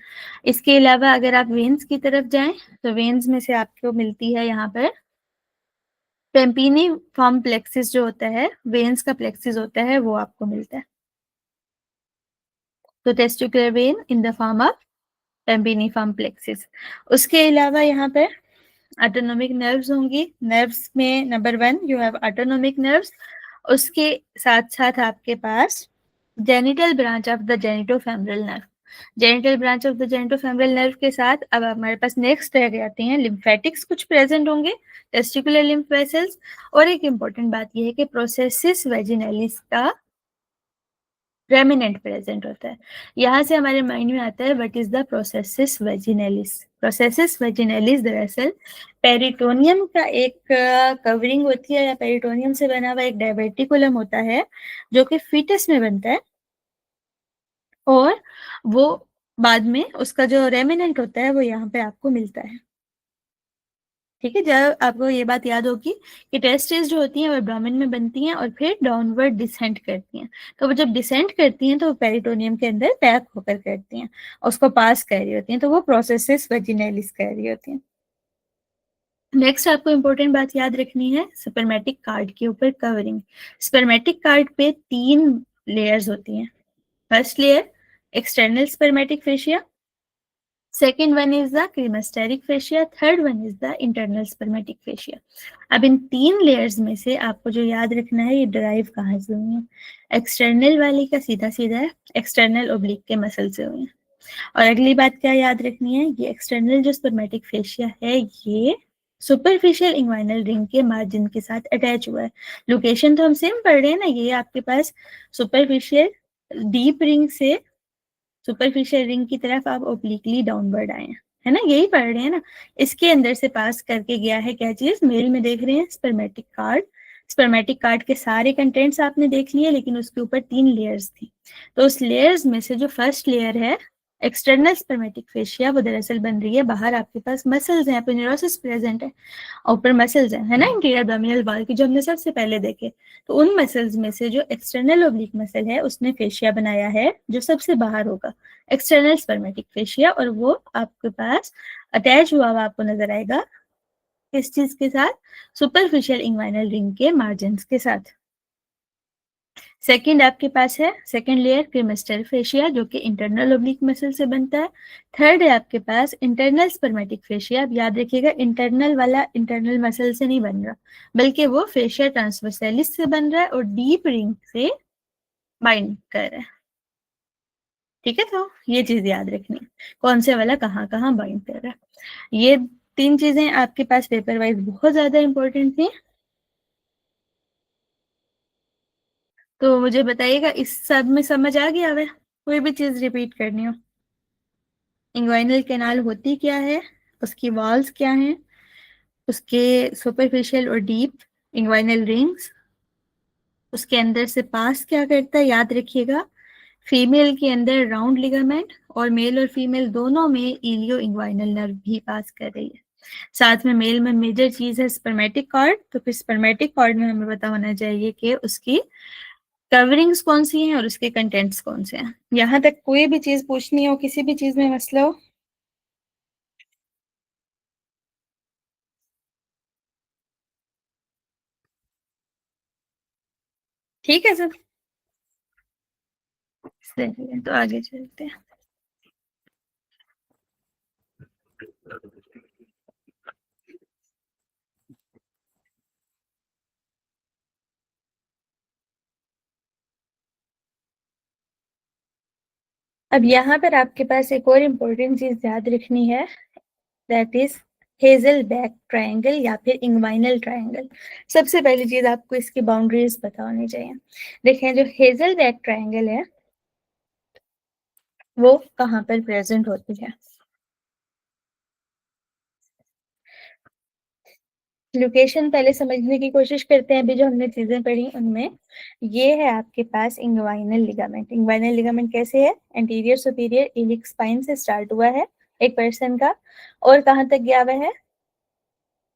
इसके अलावा अगर आप वेन्स की तरफ जाएं तो वेन्स में से आपको मिलती है यहाँ पर टेम्पिनी फॉर्म प्लेक्सिस जो होता है, वेन्स का प्लेक्सिस होता है, वो आपको मिलता है। तो testicular vein in the form of pampiniform plexus. उसके अलावा यहाँ पे ऑटोनोमिक नर्व्स होंगी। नर्व्स में number 1 you have autonomic nerves. उसके साथ साथ आपके पास genital branch of the genitofemoral nerve. Genital branch of the genitofemoral nerve के साथ अब हमारे पास नेक्स्ट रह जाते हैं लिम्फेटिक्स, कुछ प्रेजेंट होंगे, टेस्टिकुलर लिम्फ वेसल्स। और एक इंपॉर्टेंट बात यह है कि प्रोसेसिस वेजिनलिस का रेमिनेंट प्रेजेंट होता है। यहाँ से हमारे माइंड में आता है what is the processus vaginalis. Processus vaginalis दरअसल पेरिटोनियम का एक कवरिंग होती है, या पेरिटोनियम से बना हुआ एक डायवर्टिकुलम होता है जो कि फीटस में बनता है, और वो बाद में उसका जो रेमिनेंट होता है वो यहाँ पे आपको मिलता है। ठीक है, जब आपको ये बात याद होगी कि टेस्टिस जो होती हैं वो एब्डोमेन में बनती हैं और फिर डाउनवर्ड डिसेंट करती हैं। तो वो जब डिसेंट करती हैं तो वो पेरिटोनियम के अंदर पैक होकर करती हैं और उसको पास कर रही होती हैं, तो वो प्रोसेसेस वेजिनलिस कर रही होती हैं। नेक्स्ट आपको इंपॉर्टेंट बात याद रखनी है, स्पर्मेटिक कार्ड के ऊपर कवरिंग। स्पर्मेटिक कार्ड पे 3 लेयर्स होती हैं। First layer external spermatic fascia, second one is the cremasteric fascia, third one is the internal spermatic fascia. अब इन 3 लेयर्स में से आपको जो याद रखना है ये डिराइव कहाँ से हुई है। एक्सटर्नल वाली का सीधा सीधा है, एक्सटर्नल ओब्लिक के मसल से हुई है। और अगली बात क्या याद रखनी है, ये एक्सटर्नल जो स्पर्मेटिक फेशिया है ये सुपरफिशियल इंग्वाइनल रिंग के मार्जिन के साथ अटैच हुआ है। लोकेशन तो हम सेम पढ़ रहे हैं ना, ये आपके पास सुपरफिशियल डीप रिंग से सुपरफिशियल रिंग की तरफ आप ओब्लिकली डाउनवर्ड आए हैं, है ना, यही पढ़ रहे हैं ना। इसके अंदर से पास करके गया है क्या चीज, मेल में देख रहे हैं स्पर्मेटिक कार्ड। स्पर्मेटिक कार्ड के सारे कंटेंट्स आपने देख लिए, लेकिन उसके ऊपर 3 लेयर्स थी। तो उस लेयर्स में से जो फर्स्ट लेयर है एक्सटर्नल स्पर्मेटिक फेशिया, वो दरअसल बन रही है बाहर आपके पास मसल्स हैं, एपिन्यूरोसिस प्रेजेंट है, ऊपर मसल्स हैं, है ना, इंटीरियर एब्डोमिनल वॉल की जो हमने सबसे पहले देखे। तो उन मसल्स में से जो एक्सटर्नल ओब्लिक मसल है उसने फेशिया बनाया है जो सबसे बाहर होगा, एक्सटर्नल स्पर्मेटिक फेशिया, और वो आपके पास अटैच हुआ हुआ आपको नजर आएगा किस चीज के साथ, सुपरफिशियल इंग्वाइनल रिंग के मार्जिन के साथ। सेकेंड आपके पास है सेकेंड लेयर क्रिमेस्टल फेशिया जो कि इंटरनल ओब्लिक मसल से बनता है। थर्ड है आपके पास इंटरनल स्पर्मेटिक फेशिया। अब याद रखिएगा इंटरनल वाला इंटरनल मसल से नहीं बन रहा, बल्कि वो फेशिया ट्रांसवर्सैलिस से बन रहा है और डीप रिंग से बाइंड कर रहा है। ठीक है, तो ये चीज याद रखनी है, कौन से वाला कहाँ कहाँ बाइंड कर रहा है। ये 3 चीजें आपके पास पेपर वाइज बहुत ज्यादा इंपॉर्टेंट थी। तो मुझे बताइएगा इस सब में समझ आ गया है, कोई भी चीज रिपीट करनी हो। इंग्वाइनल कैनाल होती क्या है, उसकी वॉल्स क्या हैं, उसके सुपरफिशियल और डीप इंग्वाइनल रिंग्स, उसके अंदर से पास क्या करता है, याद रखिएगा फीमेल के अंदर राउंड लिगामेंट और मेल और फीमेल दोनों में इलियो इंग्वाइनल नर्व भी पास कर रही है। साथ में मेल में मेजर चीज है स्पर्मेटिक कॉर्ड, तो फिर स्पर्मेटिक कॉर्ड में हमें पता होना चाहिए कि उसकी कवरिंग्स कौन सी हैं और उसके कंटेंट्स कौन से हैं। यहाँ तक कोई भी चीज पूछनी हो, किसी भी चीज में मसला हो? ठीक है सर, सही है, तो आगे चलते हैं। अब यहाँ पर आपके पास एक और इम्पोर्टेंट चीज याद रखनी है, that is hazel back triangle या फिर इंग्वाइनल ट्रायंगल। सबसे पहली चीज आपको इसकी बाउंड्रीज पता होनी चाहिए। देखें, जो हेजल बैक ट्रायंगल है वो कहाँ पर प्रेजेंट होती है? लोकेशन पहले समझने की कोशिश करते हैं। अभी जो हमने चीजें पढ़ी उनमें ये है आपके पास इंग्वाइनल लिगामेंट। इंग्वाइनल लिगामेंट कैसे है? एंटीरियर सुपीरियर इलिक स्पाइन से स्टार्ट हुआ है एक पर्सन का, और कहाँ तक गया हुआ है?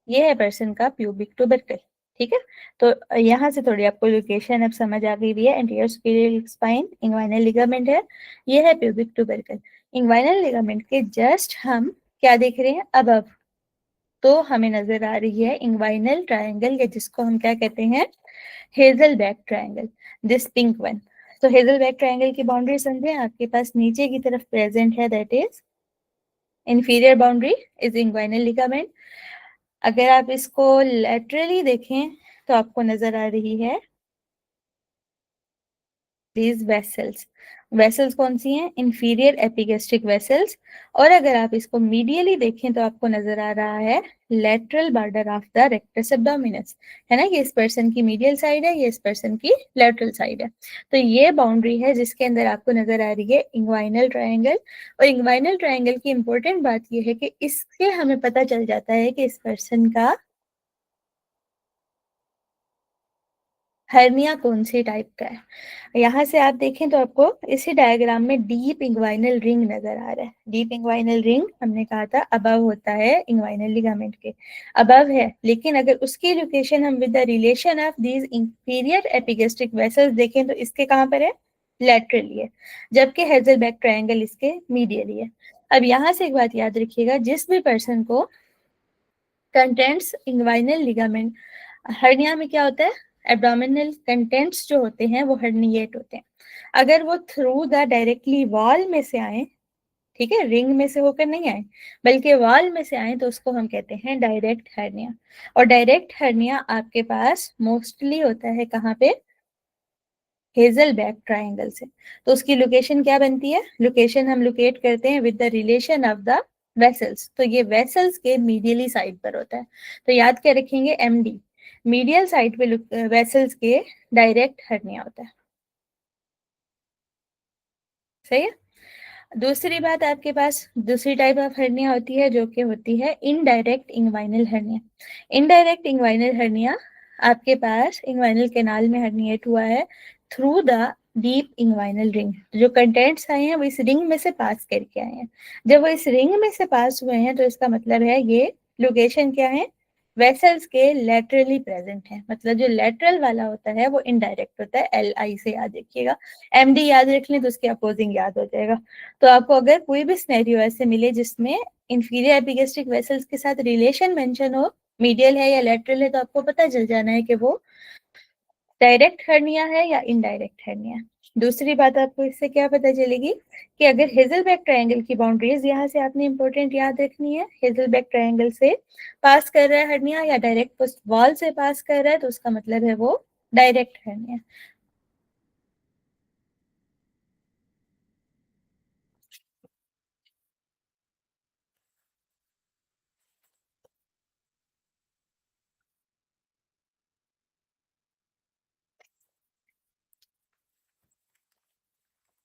ये है पर्सन का प्यूबिक टूबरकल। ठीक है, तो यहाँ से थोड़ी आपको लोकेशन अब समझ आ गई भी है। Anterior superior spine inguinal ligament है, ये है प्यूबिक टूबरकल। इंग्वाइनल लिगामेंट के जस्ट हम क्या देख रहे हैं? अब तो हमें नजर आ रही है इंग्वाइनल ट्रायंगल, या जिसको हम क्या कहते हैं? Hazel back triangle, this pink one. तो हेजल बैक ट्रायंगल की बाउंड्री समझे, आपके पास नीचे की तरफ प्रेजेंट है, that is inferior boundary is inguinal ligament. अगर आप इसको लेटरली देखें तो आपको नजर आ रही है दीज वेसल्स। वेसल्स कौन सी हैं? Inferior epigastric vessels. और अगर आप इसको मीडियली देखें तो आपको नजर आ रहा है lateral border of the rectus abdominis, है ना? ये इस पर्सन की मीडियल साइड है, ये इस पर्सन की लेटरल साइड है। तो ये बाउंड्री है जिसके अंदर आपको नजर आ रही है इंग्वाइनल ट्रायंगल। और इंग्वाइनल ट्रायंगल की इंपॉर्टेंट बात यह है कि इससे हमें पता चल जाता है कि इस पर्सन का हर्निया कौन सी टाइप का है। यहाँ से आप देखें तो आपको इसी डायग्राम में डीप इंग्वाइनल रिंग नजर आ रहा है। डीप इंग्वाइनल रिंग हमने कहा था अबव होता है इंग्वाइनल लिगामेंट के, अबव है। लेकिन अगर उसकी लोकेशन हम with the relation of these inferior epigastric vessels देखें तो इसके कहाँ पर है? लैटरली है, जबकि हेजलबैक ट्रायंगल इसके मीडियली है। अब यहाँ से एक बात याद रखिएगा, जिस भी पर्सन को कंटेंट्स इंग्वाइनल लिगामेंट, हर्निया में क्या होता है? एब्डोमिनल कंटेंट्स जो होते हैं वो हर्निएट होते हैं। अगर वो थ्रू द डायरेक्टली वॉल में से आए, ठीक है, रिंग में से होकर नहीं आए बल्कि वॉल में से आए, तो उसको हम कहते हैं डायरेक्ट हर्निया। और डायरेक्ट हर्निया आपके पास मोस्टली होता है कहाँ पे? हेजल बैक ट्राइंगल से। तो उसकी लोकेशन क्या बनती है? लोकेशन हम लोकेट करते हैं with the relation of the vessels. तो ये वेसल्स के मीडियली साइड पर होता है। तो याद क्या रखेंगे? एमडी, मीडियल साइड पे वेसल्स के डायरेक्ट हर्निया होता है। सही है। दूसरी बात, आपके पास दूसरी टाइप ऑफ हर्निया होती है जो कि होती है indirect inguinal hernia. Indirect inguinal hernia आपके पास इंग्वाइनल कैनाल में हर्निएट हुआ है through the deep inguinal ring. जो कंटेंट्स आए हैं वो इस रिंग में से पास करके आए हैं। जब वो इस रिंग में से पास हुए हैं तो इसका मतलब है ये लोकेशन क्या है? वेसल्स के लेटरली प्रेजेंट है। मतलब जो लेटरल वाला होता है वो इनडायरेक्ट होता है, एल आई से याद रखिएगा। एमडी याद रख लें तो उसके अपोजिंग याद हो जाएगा। तो आपको अगर कोई भी सिनेरियो ऐसे मिले जिसमें इंफीरियर एपिगेस्ट्रिक वेसल्स के साथ रिलेशन मेंशन हो, मीडियल है या लेटरल है, तो आपको पता चल जाना है कि वो डायरेक्ट हर्निया है या इनडायरेक्ट हर्निया। दूसरी बात आपको इससे क्या पता चलेगी कि अगर हेजलबैक ट्रायंगल की बाउंड्रीज यहाँ से आपने इंपॉर्टेंट याद रखनी है, हेजलबैक ट्रायंगल से पास कर रहा है हर्निया या डायरेक्ट पोस्ट वॉल से पास कर रहा है, तो उसका मतलब है वो डायरेक्ट हर्निया।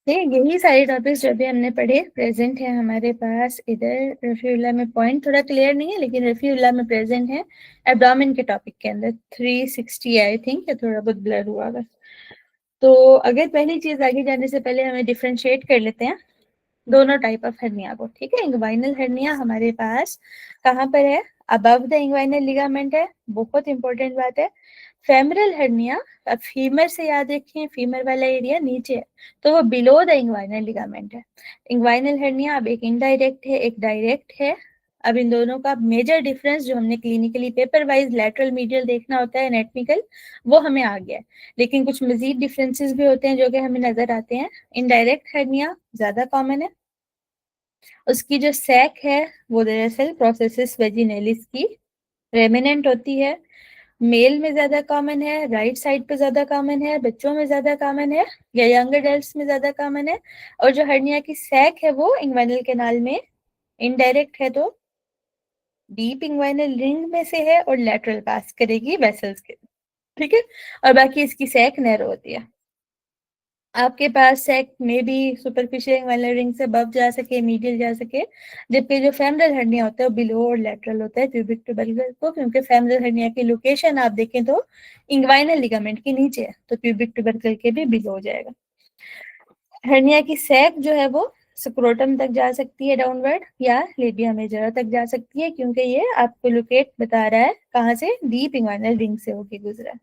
ये यही सारे टॉपिक्स जो भी हमने पढ़े प्रेजेंट है हमारे पास इधर रफीउल्लाह में। पॉइंट थोड़ा क्लियर नहीं है लेकिन रफीउल्लाह में प्रेजेंट है एब्डोमेन के टॉपिक के अंदर। 360 आई थिंक, या थोड़ा बहुत ब्लर हुआ बस। तो अगर पहली चीज आगे जाने से पहले हमें डिफ्रेंशिएट कर लेते हैं। दोनों टाइप ऑफ हर्निया को, ठीक है। इंग्वाइनल हर्निया हमारे पास कहाँ पर है, अबव द इंग्वाइनल लिगामेंट है, बहुत इंपॉर्टेंट बात है। फेमरल हर्निया, अब फीमर से याद रखें, फीमर वाला एरिया नीचे है, तो वो बिलो द इंग्वाइनल लिगामेंट है। इंग्वाइनल हर्निया अब एक इनडायरेक्ट है, एक डायरेक्ट है। अब इन दोनों का मेजर डिफरेंस जो हमने clinically paper wise lateral medial देखना होता है एनाटॉमिकल, वो हमें आ गया है। लेकिन कुछ मजीद डिफरेंसेस भी होते हैं जो कि हमें नजर आते हैं। इनडायरेक्ट हर्निया ज्यादा कॉमन है, उसकी जो सैक है वो दरअसल प्रोसेसिस वेजिनेलिस की रेमिनेंट होती है। मेल में ज्यादा कॉमन है, राइट साइड पे ज्यादा कॉमन है, बच्चों में ज्यादा कॉमन है या यंग एडल्ट्स में ज्यादा कॉमन है। और जो हर्निया की सैक है वो इंग्वाइनल कैनाल में इनडायरेक्ट है, तो डीप इंग्वाइनल रिंग में से है और लेटरल पास करेगी वेसल्स के, ठीक है। और बाकी इसकी सैक नैरो होती है। आपके पास सेक में भी सुपरफिशियल इंग्वाइनल रिंग से अबव जा सके, मीडियल जा सके, जबकि जो फेमरल हर्निया होता है वो बिलो और लेटरल होता है प्यूबिक ट्यूबरकल को, क्योंकि फेमरल हर्निया की लोकेशन आप देखें तो इंग्वाइनल लिगामेंट के नीचे है, तो प्यूबिक ट्यूबरकल के भी बिलो हो जाएगा। हर्निया की सैक जो है वो स्क्रोटम तक जा सकती है डाउनवर्ड, या लेबिया मेजरा तक जा सकती है, क्योंकि ये आपको लोकेट बता रहा है कहाँ से, डीप इंग्वाइनल रिंग से होके गुजरा है।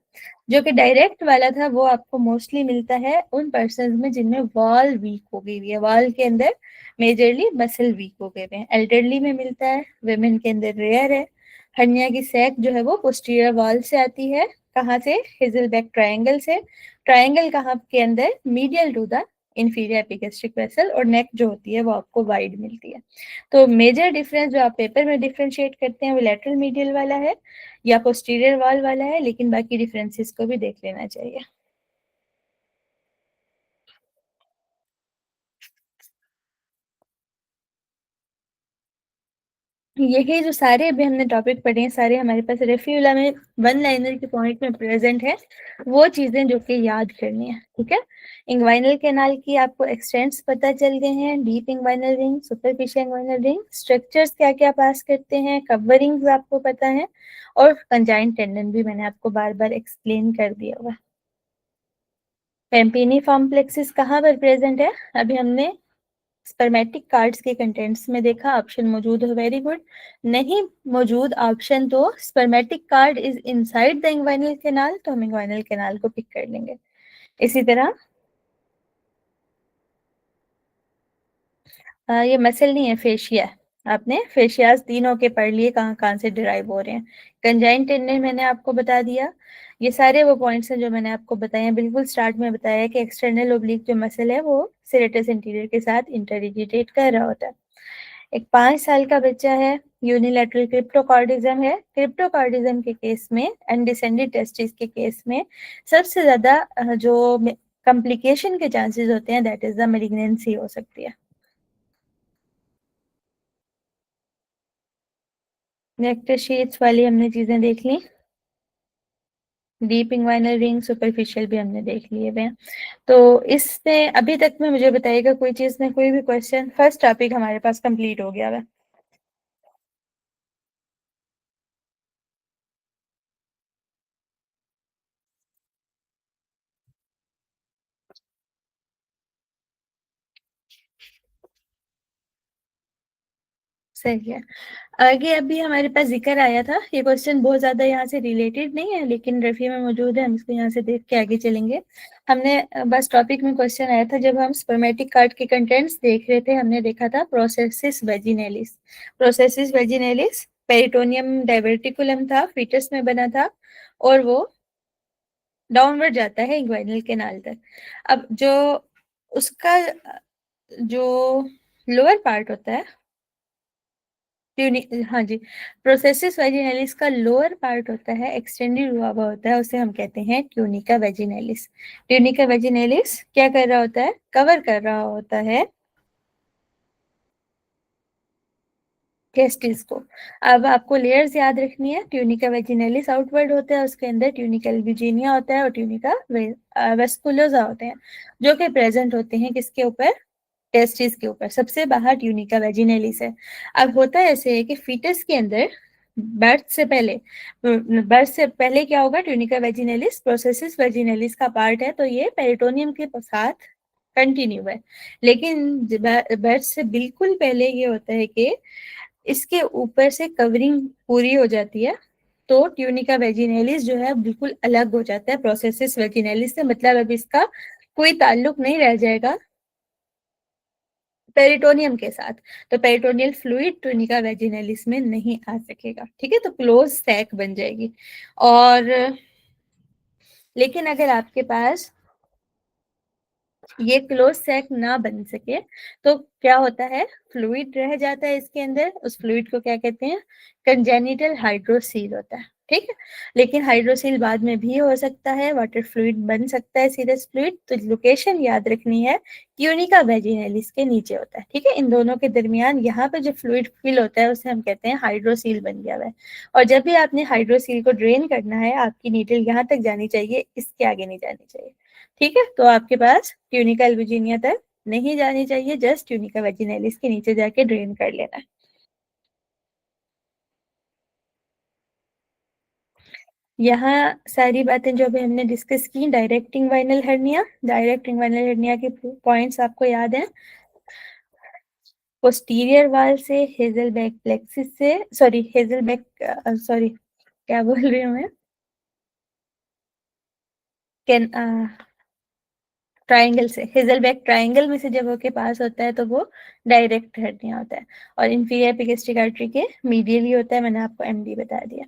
जो कि डायरेक्ट वाला था वो आपको मोस्टली मिलता है उन पर्सन में जिनमें वॉल वीक हो गई हुई है, वॉल के अंदर मेजरली मसल वीक हो गए हुए हैं। एल्डरली में मिलता है, वेमेन के अंदर रेयर है। हर्निया की सैक जो है वो पोस्टीरियर वॉल से आती है, कहाँ से, हेजलबैक ट्रायंगल से। ट्रायंगल कहाँ के अंदर, medial to the inferior epigastric vessel, और नेक जो होती है वो आपको वाइड मिलती है। तो मेजर डिफरेंस जो आप पेपर में डिफरेंशिएट करते हैं वो लेटरल मीडियल वाला है या पोस्टीरियर वॉल वाला है, लेकिन बाकी डिफरेंसेस को भी देख लेना चाहिए। यही जो सारे अभी हमने टॉपिक पढ़े हैं सारे हमारे पास रेफ्यूला में वन लाइनर के पॉइंट में प्रेजेंट है, वो चीजें जो कि याद करनी है, ठीक है। इंग्वाइनल कैनाल की आपको एक्सटेंट्स पता चल गए हैं, deep inguinal ring, superficial inguinal ring, structures क्या क्या पास करते हैं, कवरिंग्स आपको पता है, और कंजाइन टेंडन भी मैंने आपको बार बार एक्सप्लेन कर दिया हुआ। पेम्पिनी फॉर्म प्लेक्सिस कहाँ पर प्रेजेंट है, अभी हमने स्पर्मेटिक कार्ड्स के कंटेंट्स में देखा, ऑप्शन मौजूद हो वेरी गुड, नहीं मौजूद ऑप्शन तो spermatic cord is inside the inguinal canal, तो हम इंग्वाइनल कैनाल को पिक कर लेंगे। इसी तरह ये मसल नहीं है, फेशिया है। आपने फेशियाज तीनों के पढ़ लिए कहाँ कहाँ से डिराइव हो रहे हैं। कंजाइन टेंडन मैंने आपको बता दिया। ये सारे वो पॉइंट्स हैं जो मैंने आपको बताए हैं, बिल्कुल स्टार्ट में बताया कि एक्सटर्नल ओब्लिक जो मसल है वो सेरेटस इंटीरियर के साथ इंटरडिजिटेट कर रहा होता है। एक 5 साल का बच्चा है, यूनिलैटरल क्रिप्टोकॉर्डिज्म है। क्रिप्टोकॉर्डिज्म के केस में एंड डिसेंडेड टेस्टिस के केस में सबसे ज्यादा जो कॉम्प्लिकेशन के चांसेस होते हैं दैट इज द मेलिग्नेंसी हो सकती है। नेक्टर शीट्स वाली हमने चीजें देख ली, डीप इंग्वाइनल रिंग, सुपरफिशियल भी हमने देख लिए हुए हैं। तो इसमें अभी तक में मुझे बताइएगा कोई चीज में कोई भी क्वेश्चन, फर्स्ट टॉपिक हमारे पास कंप्लीट हो गया है। सही है। आगे अभी हमारे पास जिक्र आया था, ये क्वेश्चन बहुत ज्यादा यहाँ से रिलेटेड नहीं है लेकिन रफी में मौजूद है, हम इसको यहाँ से देख के आगे चलेंगे। हमने बस टॉपिक में क्वेश्चन आया था जब हम स्पर्मेटिक कार्ड के कंटेंट्स देख रहे थे, हमने देखा था processes vaginalis. Processes vaginalis peritoneum diverticulum था, फीटस में बना था, और वो डाउनवर्ड जाता है इंग्वाइनल कैनाल तक। अब जो उसका जो लोअर पार्ट होता है, हाँ जी, प्रोसेसिस वेजिनेलिस का लोअर पार्ट होता है, एक्सटेंडेड हुआ हुआ होता है, उसे हम कहते हैं ट्यूनिका वेजिनेलिस। ट्यूनिका वेजिनेलिस क्या कर रहा होता है, कवर कर रहा होता है टेस्टिस को। अब आपको लेयर्स याद रखनी है, ट्यूनिका वेजिनेलिस आउटवर्ड होता है, उसके अंदर ट्यूनिका एल्ब्यूजिनिया होता है और ट्यूनिका वेस्कुलोसा होते हैं, जो कि प्रेजेंट होते हैं किसके ऊपर, टेस्टिस के ऊपर। सबसे बाहर ट्यूनिका वेजिनेलिस है। अब होता है ऐसे है कि फीटस के अंदर बर्थ से पहले क्या होगा, ट्यूनिका वेजिनेलिस प्रोसेसिस वेजिनेलिस का पार्ट है, तो ये पेरिटोनियम के साथ कंटिन्यू है। लेकिन बर्थ से बिल्कुल पहले ये होता है कि इसके ऊपर से कवरिंग पूरी हो जाती है, तो ट्यूनिका वेजिनैलिस जो है बिल्कुल अलग हो जाता है प्रोसेसिस वेजिनैलिस से, मतलब अब इसका कोई ताल्लुक नहीं रह जाएगा पेरिटोनियम के साथ। तो पेरिटोनियल फ्लूइड ट्यूनिका वेजिनैलिस में नहीं आ सकेगा, ठीक है, तो क्लोज सैक बन जाएगी। और लेकिन अगर आपके पास ये क्लोज सैक ना बन सके तो क्या होता है, फ्लूइड रह जाता है इसके अंदर, उस फ्लूइड को क्या कहते हैं, कंजेनिटल हाइड्रोसील होता है, ठीक है। लेकिन हाइड्रोसील बाद में भी हो सकता है, वाटर फ्लूइड बन सकता है, सीरस फ्लूइड। तो लोकेशन याद रखनी है, ट्यूनिका वेजिनैलिस के नीचे होता है, ठीक है। इन दोनों के दरमियान यहाँ पे जो फ्लूइड फिल होता है उसे हम कहते हैं हाइड्रोसील बन गया हुआ है। और जब भी आपने हाइड्रोसील को ड्रेन करना है, आपकी नीडल यहाँ तक जानी चाहिए, इसके आगे नहीं जानी चाहिए, ठीक है। तो आपके पास ट्यूनिका एल्बुजिनिया तक नहीं जानी चाहिए, जस्ट ट्यूनिका वेजिनैलिस के नीचे जाके ड्रेन कर लेना है। यहाँ सारी बातें जो भी हमने डिस्कस की, direct inguinal hernia, direct inguinal hernia के पॉइंट्स आपको याद है। पोस्टीरियर वाल से हेजलबैक प्लेक्सिस से, सॉरी हेजलबैक, सॉरी क्या बोल रही हूँ मैं, कैन ट्राइंगल से, हेजलबैक ट्राइंगल में से जब वो के पास होता है तो वो डायरेक्ट हर्निया होता है। और इंफीरियर एपिगैस्ट्रिक आर्टरी के मीडियली होता है, मैंने आपको एमडी बता दिया।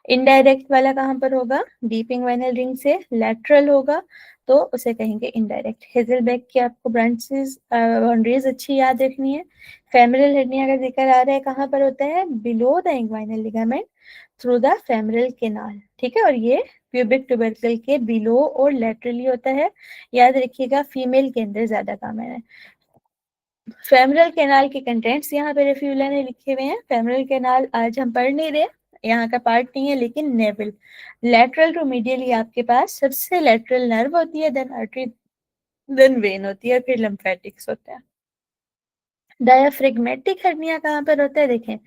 इनडायरेक्ट वाला कहाँ पर होगा, डीप इंग्वाइनल रिंग से लैटरल होगा, तो उसे कहेंगे इनडायरेक्ट। हेजलबैक की आपको ब्रांचेस बाउंड्रीज अच्छी याद रखनी है। फेमरल हर्निया का जिक्र आ रहा है, कहाँ पर होता है, below the inguinal ligament through the femoral canal, ठीक है। और ये प्यूबिक ट्यूबरकल के बिलो और लेटरली होता है। याद रखिएगा फीमेल के अंदर ज्यादा कॉमन है। फेमरल कैनाल के कंटेंट्स यहाँ पे रेफ्यूला ने लिखे हुए हैं। फेमरल कैनाल आज हम पढ़ नहीं रहे, यहाँ का पार्ट नहीं है, लेकिन नेवल लेटरल टू मीडियली आपके पास सबसे लेटरल नर्व होती है, देन आर्टरी, देन वेन होती है, फिर लिम्फेटिक्स होता है। डायाफ्रेगमेटिक हर्निया कहाँ पर होता है, देखें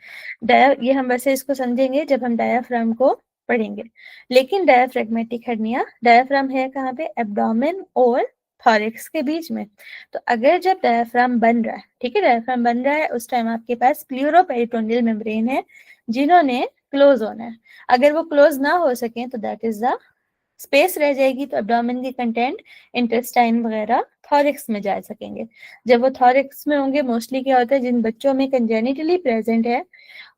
ये हम वैसे इसको समझेंगे जब हम डायाफ्राम को पढ़ेंगे। लेकिन डायाफ्रेगमेटिक हर्निया, डायाफ्राम है कहाँ पे, एब्डोमेन और थॉरिक्स के बीच में। तो अगर जब डायाफ्राम बन रहा है, ठीक है, डायाफ्राम बन रहा है, उस टाइम आपके पास प्लूरोपेरिटोनियल मेम्ब्रेन है जिन्होंने क्लोज होना है। अगर वो क्लोज ना हो सके तो दैट इज द स्पेस रह जाएगी, तो एब्डोमेन के कंटेंट इंटेस्टाइन वगैरह थॉरिक्स में जा सकेंगे। जब वो थॉरिक्स में होंगे, मोस्टली क्या होता है, जिन बच्चों में कंजेनिटली प्रेजेंट है,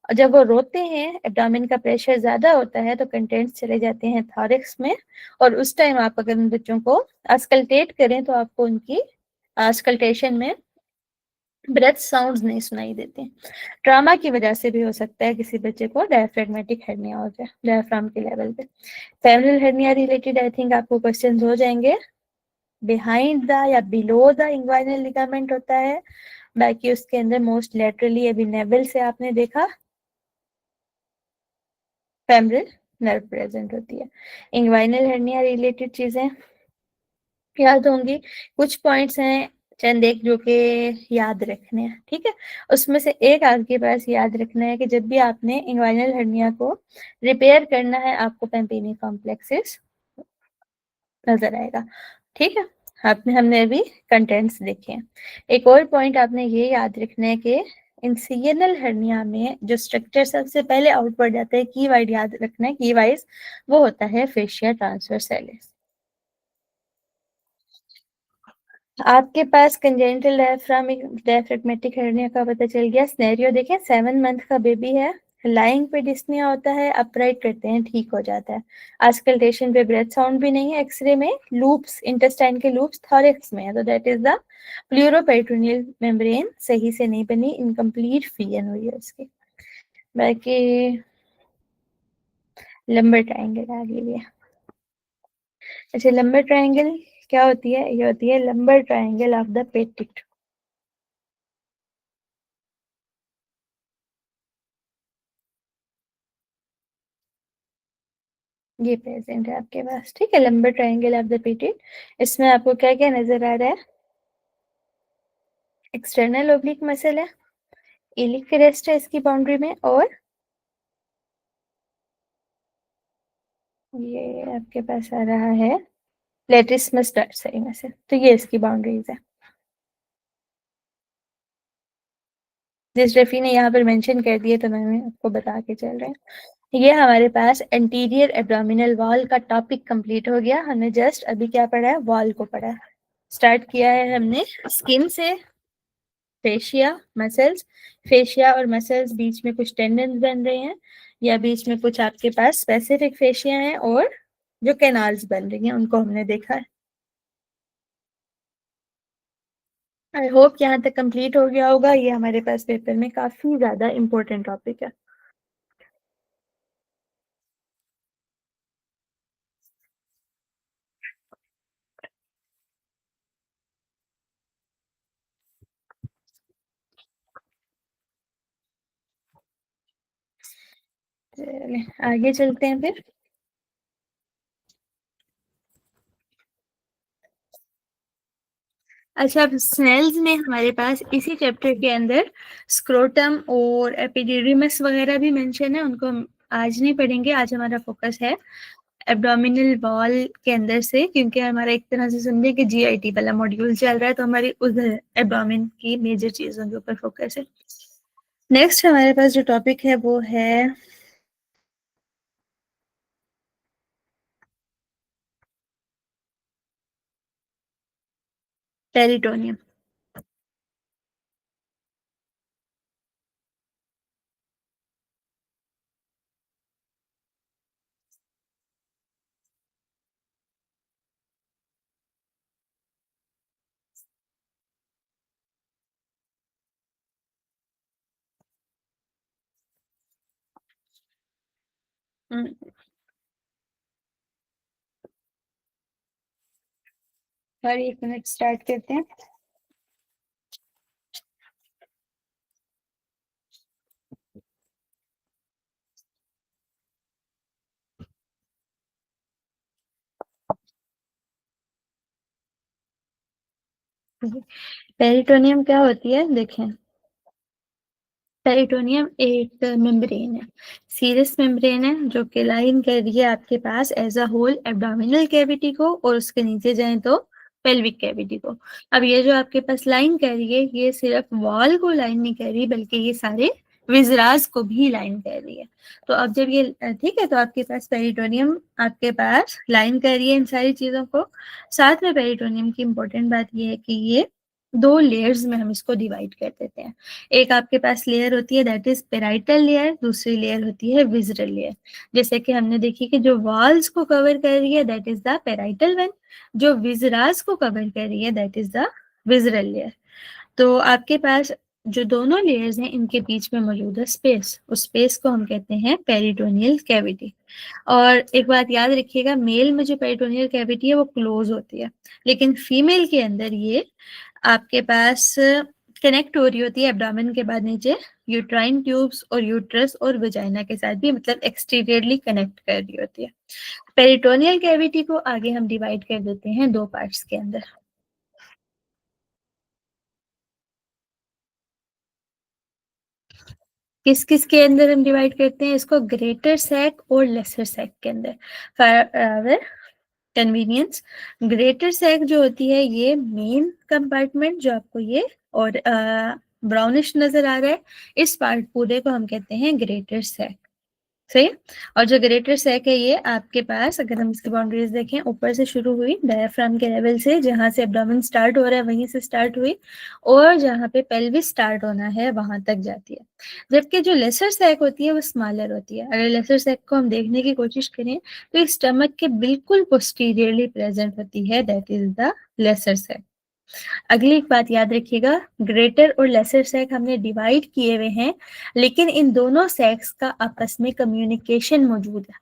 जब वो रोते हैं, एब्डोमेन का प्रेशर ज्यादा होता है, तो कंटेंट्स चले जाते हैं थॉरिक्स में। और उस टाइम आप अगर उन बच्चों को अस्कल्टेट करें तो आपको उनकी अस्कल्टेशन में ब्रेथ साउंड्स नहीं सुनाई देते। ट्रामा की वजह से भी हो सकता है किसी बच्चे को डायफ्रेगमेटिक हर्निया हो जाए डायफ्राम के लेवल पे। Femoral hernia related I think आपको क्वेश्चंस हो जाएंगे। बिहाइंड द या बिलो द इंग्वाइनल लिगामेंट होता है, बाकी उसके अंदर मोस्ट लेटरली अभी नेवल से आपने देखा फेमरल नर्व प्रेजेंट होती है। इंग्वाइनल हर्निया रिलेटेड चीजें याद होंगी, कुछ पॉइंट्स हैं चंद एक जो कि याद रखने हैं, ठीक है। उसमें से एक आपके पास याद रखना है कि जब भी आपने इंग्वाइनल हर्निया को रिपेयर करना है, आपको पेम्पिनी कॉम्प्लेक्सेस नजर आएगा, ठीक है। आपने हमने अभी कंटेंट्स देखे हैं। एक और पॉइंट आपने ये याद रखना है कि इंसियनल हर्निया में जो स्ट्रक्चर सबसे पहले आउट पड़ जाता है, की वाइड याद रखना है, की वाइज वो होता है फेशिया ट्रांसवर्सैलिस। आपके पास कंजेनिटल डायफ्रेगमेटिक हर्निया का पता चल गया। सिनेरियो देखें, 7 मंथ का बेबी है, लाइंग पे डिस्निया होता है, अपराइट करते हैं, ठीक हो जाता है। आस्कल्टेशन पे ब्रेथ साउंड भी नहीं है, एक्सरे में लूप्स, इंटेस्टाइन के लूप्स थॉरिक्स में है, तो दैट इज द प्लूरोपेरिटोनियल मेम्ब्रेन सही से नहीं बनी, इनकम्प्लीट फीयन हुई है उसकी। बाकी लंबर ट्राइंगल आगे भी है। अच्छा, लंबर ट्राइंगल क्या होती है, ये होती है lumbar triangle of the petit. ये प्रेजेंट है आपके पास, ठीक है, lumbar triangle of the petit. इसमें आपको क्या क्या नजर आ रहा है, एक्सटर्नल ओब्लिक मसल है, इलिक क्रेस्ट है इसकी बाउंड्री में, और ये आपके पास आ रहा है लेटिसमस डॉर्सरी में से, तो ये इसकी बाउंड्रीज है। जिस रफ़ी ने यहाँ पर मेंशन कर दिए तो मैंने आपको बता के चल रहे हैं। ये हमारे पास एंटीरियर एब्डोमिनल वॉल का टॉपिक कंप्लीट हो गया। हमने जस्ट अभी क्या पढ़ा है, वॉल को पढ़ा है। स्टार्ट किया है हमने स्किन से, फेशिया, मसल्स, फेशिया और मसल्स बीच में कुछ टेंडन्स बन रहे हैं, या बीच में कुछ आपके पास स्पेसिफिक फेशिया हैं, और जो कैनाल्स बन रही हैं उनको हमने देखा है। आई होप यहाँ तक कंप्लीट हो गया होगा। ये हमारे पास पेपर में काफी ज्यादा इम्पोर्टेंट टॉपिक है। चलिए आगे चलते हैं फिर। अच्छा, अब स्नेल्स में हमारे पास इसी चैप्टर के अंदर स्क्रोटम और एपिडिडिमिस वगैरह भी मेंशन है, उनको हम आज नहीं पढ़ेंगे। आज हमारा फोकस है एब्डोमिनल वॉल के अंदर से, क्योंकि हमारा एक तरह से समझे कि जीआईटी वाला मॉड्यूल चल रहा है, तो हमारी उस एब्डोमिन की मेजर चीजों के ऊपर फोकस है। नेक्स्ट हमारे पास जो टॉपिक है वो है पेरिटोनियम। और 1 मिनट स्टार्ट करते हैं। पेरिटोनियम क्या होती है देखें। पेरिटोनियम एक मेम्ब्रेन है, सीरस मेम्ब्रेन है, जो कि लाइन कर रही है आपके पास as a whole abdominal cavity को, और उसके नीचे जाएं तो पेल्विक कैविटी को। अब ये जो आपके पास लाइन कर रही है, ये सिर्फ वॉल को लाइन नहीं कर रही, बल्कि ये सारे विजरास को भी लाइन कर रही है। तो अब जब ये ठीक है, तो आपके पास पेरिटोनियम आपके पास लाइन कर रही है इन सारी चीजों को। साथ में पेरिटोनियम की इंपॉर्टेंट बात ये है कि ये 2 लेयर्स में हम इसको डिवाइड कर देते हैं। एक आपके पास लेयर होती है दैट इज पेराइटल लेयर, दूसरी लेयर होती है विजरल लेयर। जैसे कि हमने देखी कि जो वॉल्स को कवर कर रही है that is the parietal one, जो विजरास को कवर कर रही है that is the visceral layer. तो आपके पास जो दोनों लेयर्स हैं इनके बीच में मौजूद है स्पेस, उस स्पेस को हम कहते हैं पेरिटोनियल कैविटी। और एक बात याद रखिएगा, मेल में जो पेरिटोनियल कैविटी है वो क्लोज होती है, लेकिन फीमेल के अंदर ये आपके पास कनेक्ट हो रही होती है एब्डोमेन के बाद नीचे यूट्राइन ट्यूब्स और यूट्रस और वजाइना के साथ भी, मतलब एक्सटीरियरली कनेक्ट कर रही होती है। पेरिटोनियल कैविटी को आगे हम डिवाइड कर देते हैं 2 पार्ट्स के अंदर। किस किस के अंदर हम डिवाइड करते हैं इसको, ग्रेटर सैक और लेसर सैक के अंदर। फॉर कन्वीनियंस, ग्रेटर सैक जो होती है ये मेन कंपार्टमेंट जो आपको ये और ब्राउनिश नजर आ रहा है, इस पार्ट पूरे को हम कहते हैं ग्रेटर सैक। सही। और जो ग्रेटर सैक है ये आपके पास, अगर हम इसकी बाउंड्रीज देखें, ऊपर से शुरू हुई डायफ्राम के लेवल से, जहां से एब्डोमेन स्टार्ट हो रहा है वहीं से स्टार्ट हुई, और जहां पे पेल्विस स्टार्ट होना है वहां तक जाती है। जबकि जो लेसर सैक होती है वो स्मॉलर होती है। अगर लेसर सैक को हम देखने की कोशिश करें तो इस स्टमक के बिल्कुल पोस्टीरियरली प्रेजेंट होती है, that is the lesser sac. अगली एक बात याद रखिएगा, ग्रेटर और लेसर सैक हमने डिवाइड किए हुए हैं, लेकिन इन दोनों सैक्स का आपस में कम्युनिकेशन मौजूद है।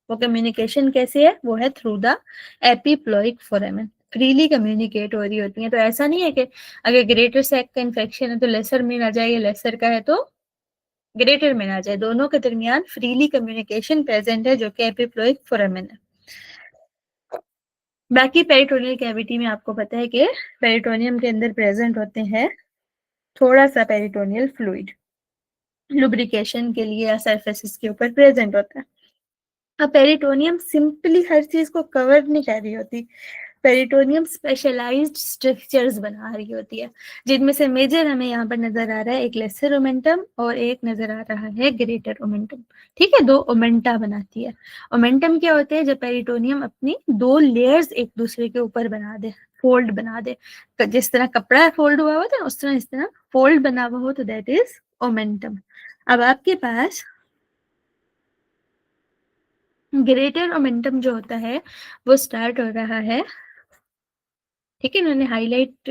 वो कम्युनिकेशन कैसे है, वो है through the epiploic foramen, freely communicate हो रही होती है। तो ऐसा नहीं है कि अगर ग्रेटर सैक का इन्फेक्शन है तो लेसर में ना जाए, या लेसर का है तो ग्रेटर में ना जाए, दोनों के दरमियान फ्रीली कम्युनिकेशन प्रेजेंट है, जो कि एपिप्लॉइक फोरामेन है। बाकी पेरिटोनियल कैविटी में आपको पता है कि पेरिटोनियम के अंदर प्रेजेंट होते हैं थोड़ा सा पेरिटोनियल फ्लूइड, लुब्रिकेशन के लिए या सरफेसेस के ऊपर प्रेजेंट होता है। अब पेरिटोनियम सिंपली हर चीज को कवर नहीं कर रही होती, पेरिटोनियम स्पेशलाइज्ड स्ट्रक्चर्स बना रही होती है, जिनमें से मेजर हमें यहाँ पर नजर आ रहा है एक लेसर ओमेंटम और एक नजर आ रहा है ग्रेटर ओमेंटम। ठीक है, दो ओमेंटा बनाती है। ओमेंटम क्या होते हैं? जब पेरिटोनियम अपनी दो लेयर्स एक दूसरे के ऊपर बना दे, फोल्ड बना दे, जिस तरह कपड़ा फोल्ड हुआ होता है उस तरह, इस तरह फोल्ड बना हुआ हो तो दैट इज ओमेंटम। अब आपके पास ग्रेटर ओमेंटम जो होता है वो स्टार्ट हो रहा है, ठीक है, इन्होंने हाईलाइट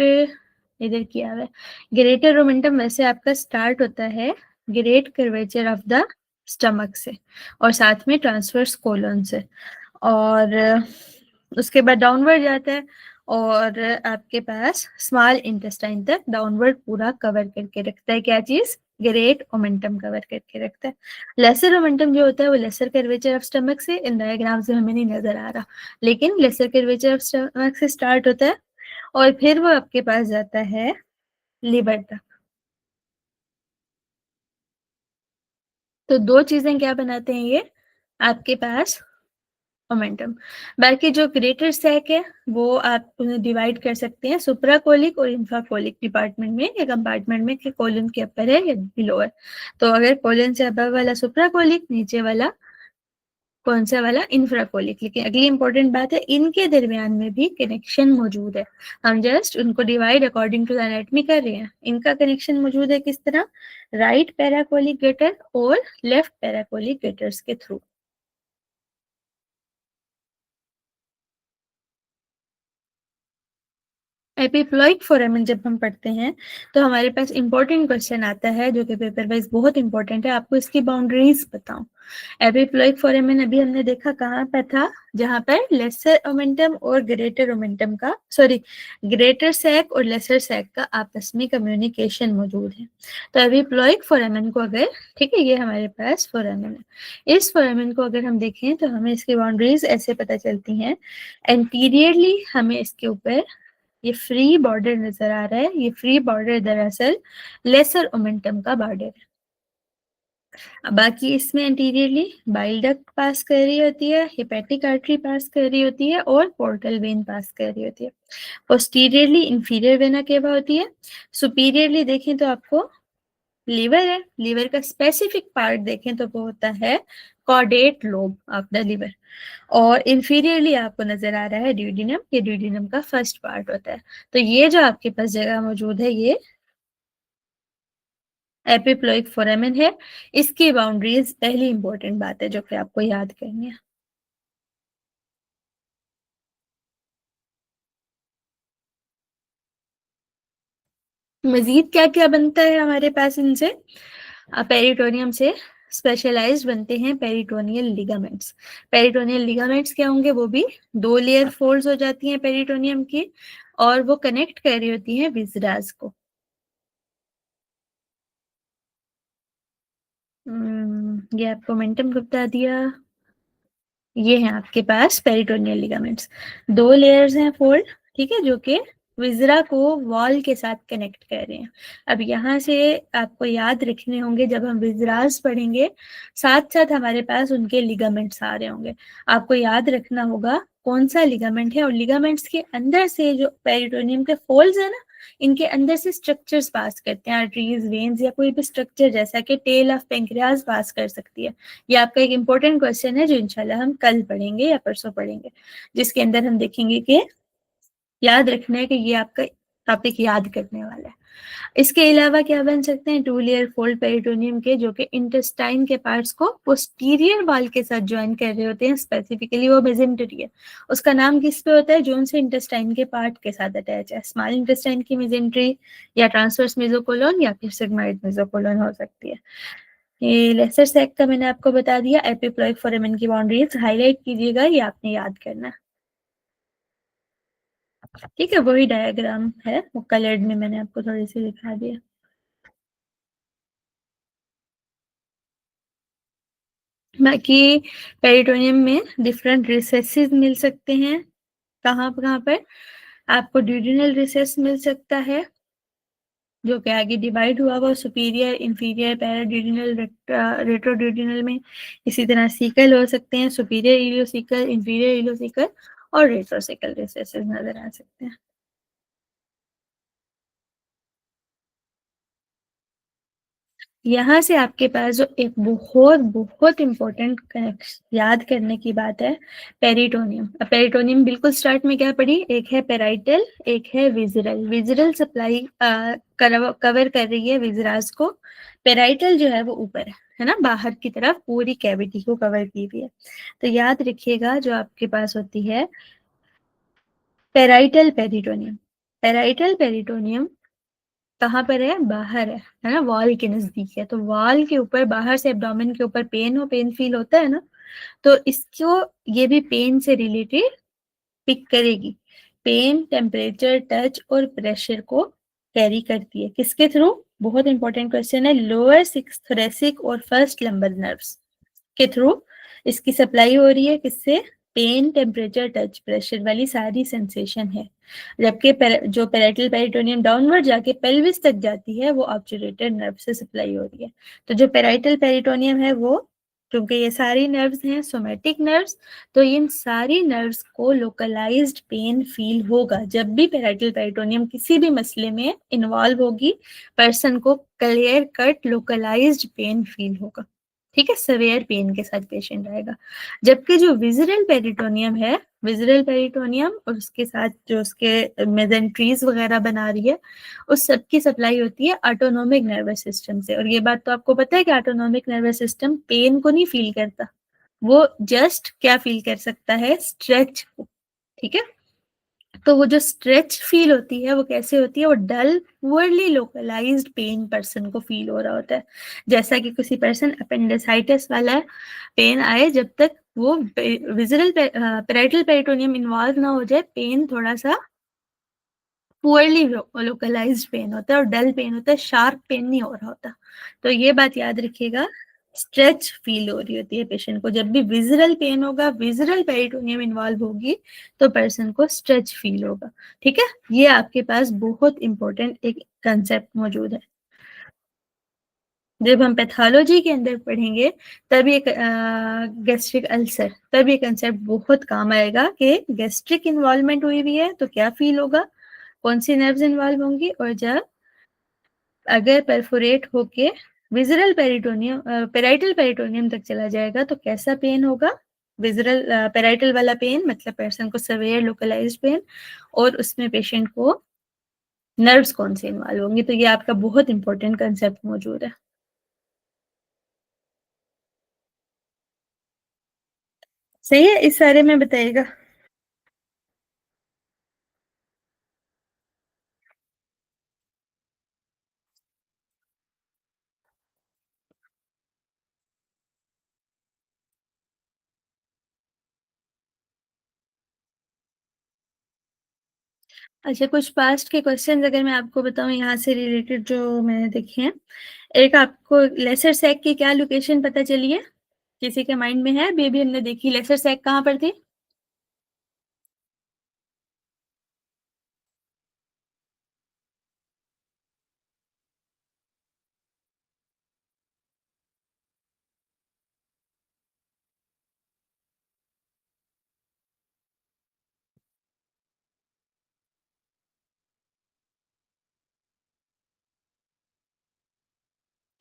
इधर किया हुआ है। ग्रेटर मोमेंटम वैसे आपका स्टार्ट होता है great curvature of the stomach से और साथ में ट्रांसवर्स कोलन से, और उसके बाद डाउनवर्ड जाता है और आपके पास स्मॉल इंटेस्टाइन तक डाउनवर्ड पूरा कवर करके रखता है। क्या चीज? ग्रेट ओमेंटम कवर करके रखता है। लेसर ओमेंटम जो होता है वो लेसर कर्वेचर ऑफ स्टमक से, इन डायग्राम से हमें नहीं नजर आ रहा, लेकिन लेसर कर्वेचर ऑफ स्टमक से स्टार्ट होता है और फिर वो आपके पास जाता है लिवर तक। तो दो चीजें क्या बनाते हैं ये आपके पास मोमेंटम। बाकी जो ग्रेटर सैक है वो आप उन्हें डिवाइड कर सकते हैं सुप्राकोलिक और इंफ्राकोलिक डिपार्टमेंट में या कंपार्टमेंट में, कि कोलन के अपर है या बिलो है। तो अगर कोलन से अबव वाला सुप्राकोलिक, नीचे वाला कौन सा वाला? इंफ्राकोलिक। लेकिन अगली इंपॉर्टेंट बात है, इनके दरमियान में भी कनेक्शन मौजूद है, हम जस्ट उनको divide according to the anatomy कर रहे हैं। इनका कनेक्शन मौजूद है किस तरह? राइट पैराकोलिक गटर और लेफ्ट पैराकोलिक गटर्स के थ्रू। एपिप्लॉइक फोरामेन जब हम पढ़ते हैं तो हमारे पास इंपॉर्टेंट क्वेश्चन आता है जो कि पेपर वाइज बहुत इंपॉर्टेंट है, आपको इसकी बाउंड्रीज बताओ। एपिप्लॉइक फोरामेन अभी हमने देखा कहाँ पर था? जहां पर लेसर ओमेंटम और ग्रेटर ओमेंटम का, सॉरी, ग्रेटर सैक और लेसर सैक का आपस में कम्युनिकेशन मौजूद है। तो एपिप्लॉइक फोरामेन को अगर, ठीक है, ये हमारे पास फोरामेन है, इस फोरामेन को अगर हम देखें तो हमें इसकी बाउंड्रीज ऐसे पता चलती हैं। एंटीरियरली हमें इसके ऊपर ये फ्री बॉर्डर नजर आ रहा है, ये फ्री बॉर्डर दरअसल लेसर ओमेंटम का बॉर्डर है। बाकी इसमें एंटीरियरली बाइल डक्ट पास कर रही होती है, हेपेटिक आर्टरी पास कर रही होती है और पोर्टल वेन पास कर रही होती है। पोस्टीरियरली इंफीरियर वेना केवा होती है। सुपीरियरली देखें तो आपको लीवर है, लीवर का स्पेसिफिक पार्ट देखें तो वो होता है chordate lobe of the liver. और इंफीरियरली आपको नजर आ रहा है ड्यूडिनम, ये ड्यूडिनम का फर्स्ट पार्ट होता है। तो ये जो आपके पास जगह मौजूद है ये एपिप्लॉइक फोरामेन है। इसकी बाउंड्रीज पहली इंपॉर्टेंट बात है जो कि आपको याद करनी है। मजीद क्या क्या बनता है हमारे पास इनसे? पेरिटोनियम से स्पेशलाइज्ड बनते हैं पेरिटोनियल लिगामेंट्स। पेरिटोनियल लिगामेंट्स क्या होंगे? वो भी दो लेयर फोल्ड्स हो जाती हैं पेरिटोनियम की और वो कनेक्ट कर रही होती हैं विजरास को। ये आपको मोमेंटम को बता दिया। ये है आपके पास पेरिटोनियल लिगामेंट्स, दो लेयर्स हैं फोल्ड, ठीक है, जो कि विजरा को वॉल के साथ कनेक्ट कर रहे हैं। अब यहाँ से आपको याद रखने होंगे, जब हम विजरास पढ़ेंगे साथ साथ हमारे पास उनके लिगामेंट्स आ रहे होंगे। आपको याद रखना होगा कौन सा लिगामेंट है, और लिगामेंट्स के अंदर से जो पेरिटोनियम के फोल्ड्स है ना, इनके अंदर से स्ट्रक्चर्स पास करते हैं, आर्टरीज, वेन्स या कोई भी स्ट्रक्चर जैसा कि टेल ऑफ पेंक्रियाज पास कर सकती है। ये आपका एक इम्पोर्टेंट क्वेश्चन है जो इंशाल्लाह हम कल पढ़ेंगे या परसों पढ़ेंगे, जिसके अंदर हम देखेंगे कि याद रखना है कि ये आपका टॉपिक याद करने वाला है। इसके अलावा क्या बन सकते हैं? टू लेयर फोल्ड पेरिटोनियम के, जो कि इंटेस्टाइन के पार्ट्स को पोस्टीरियर वॉल के साथ ज्वाइन कर रहे होते हैं। स्पेसिफिकली वो मेजेंटरी है, उसका नाम किस पे होता है? जोन से इंटेस्टाइन के पार्ट के साथ अटैच है। स्मॉल इंटेस्टाइन की मेजेंटरी या ट्रांसवर्स मेसोकोलोन या फिर सिग्मोइड मेसोकोलोन हो सकती है। ये लेसर सैक का मैंने आपको बता दिया। एपिप्लॉइक फोरामेन की बाउंड्रीज हाईलाइट कीजिएगा, ये आपने याद करना, ठीक है। वही डायग्राम है, वो कलर्ड में मैंने आपको थोड़ी सी दिखा दिया। बाकी पेरिटोनियम में डिफरेंट रिसेसेस मिल सकते हैं। कहाँ कहाँ पर? आपको ड्यूडिनल रिसेस मिल सकता है जो कि आगे डिवाइड हुआ हुआ सुपीरियर, इंफीरियर, पैराड्यूडिनल, रेट्रोड्यूडिनल में। इसी तरह सीकल हो सकते हैं, सुपीरियर इलियोसिकल, इंफीरियर इलियोसिकल और रेट्रोसेकल रिसेसेस नजर आ सकते हैं। यहाँ से आपके पास जो एक बहुत बहुत इम्पोर्टेंट याद करने की बात है, पेरिटोनियम। अब पेरिटोनियम बिल्कुल स्टार्ट में क्या पढ़ी, एक है पेराइटल, एक है विजरल। विजरल सप्लाई कवर कर रही है विजरास को, पेराइटल जो है वो ऊपर है ना, बाहर की तरफ पूरी कैविटी को कवर की हुई है। तो याद रखिएगा जो आपके पास होती है पेराइटल पेरिटोनियम, पेराइटल पेरिटोनियम कहाँ पर है, बाहर है ना, वॉल के नजदीक है। तो वॉल के ऊपर बाहर से एब्डोमेन के ऊपर पेन हो, पेन फील होता है ना, तो इसको ये भी पेन से रिलेटेड पिक करेगी। पेन, टेम्परेचर, टच और प्रेशर को कैरी करती है, किसके थ्रू, बहुत इंपॉर्टेंट क्वेश्चन है, लोअर सिक्स थोरेसिक और फर्स्ट लंबर नर्व्स के थ्रू इसकी सप्लाई हो रही है, किससे, पेन, टेम्परेचर, टच, प्रेशर वाली सारी सेंसेशन है। जबकि जो पेराइटल पेरिटोनियम डाउनवर्ड जाके पेल्विस तक जाती है वो ऑब्चुरेटेड नर्व से सप्लाई हो रही है। तो जो पेराइटल पेरिटोनियम है वो, क्योंकि ये सारी नर्व्स हैं सोमेटिक नर्व्स, तो इन सारी नर्व्स को लोकलाइज्ड पेन फील होगा जब भी पेराइटल पेरिटोनियम किसी भी मसले में इन्वॉल्व होगी, पर्सन को clear cut localised pain feel होगा। ठीक है, सवेयर पेन के साथ पेशेंट आएगा। जबकि जो विजरल पेरिटोनियम है, विजरल पेरिटोनियम और उसके साथ जो उसके मेजेंट्रीज वगैरह बना रही है, उस सब की सप्लाई होती है ऑटोनोमिक नर्वस सिस्टम से। और ये बात तो आपको पता है कि ऑटोनोमिक नर्वस सिस्टम पेन को नहीं फील करता, वो जस्ट क्या फील कर सकता है, स्ट्रेच को। ठीक है, तो वो जो स्ट्रेच फील होती है वो कैसे होती है, वो डल पुअरली लोकलाइज्ड पेन पर्सन को फील हो रहा होता है। जैसा कि किसी पर्सन अपेंडिसाइटिस वाला पेन आए, जब तक वो विजरल पेराइटल पेरिटोनियम इन्वॉल्व ना हो जाए, पेन थोड़ा सा पुअरली लोकलाइज्ड पेन होता है और डल पेन होता है, शार्प पेन नहीं हो रहा होता। तो ये बात याद रखिएगा, स्ट्रेच फील हो रही होती है पेशेंट को। जब भी विजरल पेन होगा, विजरल पेरिटोनियम इन्वॉल्व होगी, तो पर्सन को स्ट्रेच फील होगा। ठीक है, ये आपके पास बहुत इंपॉर्टेंट एक कंसेप्ट मौजूद है। जब हम पैथोलॉजी के अंदर पढ़ेंगे तब ये गैस्ट्रिक अल्सर, तब ये कंसेप्ट बहुत काम आएगा कि गैस्ट्रिक इन्वॉल्वमेंट हुई हुई है तो क्या फील होगा, कौन सी नर्व्स इन्वॉल्व होंगी, और जब अगर परफोरेट होके विजरल पेरिटोनियम पेराइटल पेरिटोनियम तक चला जाएगा तो कैसा पेन होगा, विजरल पेराइटल वाला पेन, मतलब पर्सन को सवेयर लोकलाइज्ड पेन, और उसमें पेशेंट को नर्व्स कौन से इन्वॉल्व होंगे। तो ये आपका बहुत इंपॉर्टेंट कंसेप्ट मौजूद है। सही है, इस बारे में बताइएगा। अच्छा, कुछ पास्ट के क्वेश्चंस अगर मैं आपको बताऊं यहाँ से रिलेटेड जो मैंने देखे हैं, एक आपको लेसर सैक की क्या लोकेशन पता चली है, किसी के माइंड में है, बेबी हमने देखी लेसर सैक कहाँ पर थी।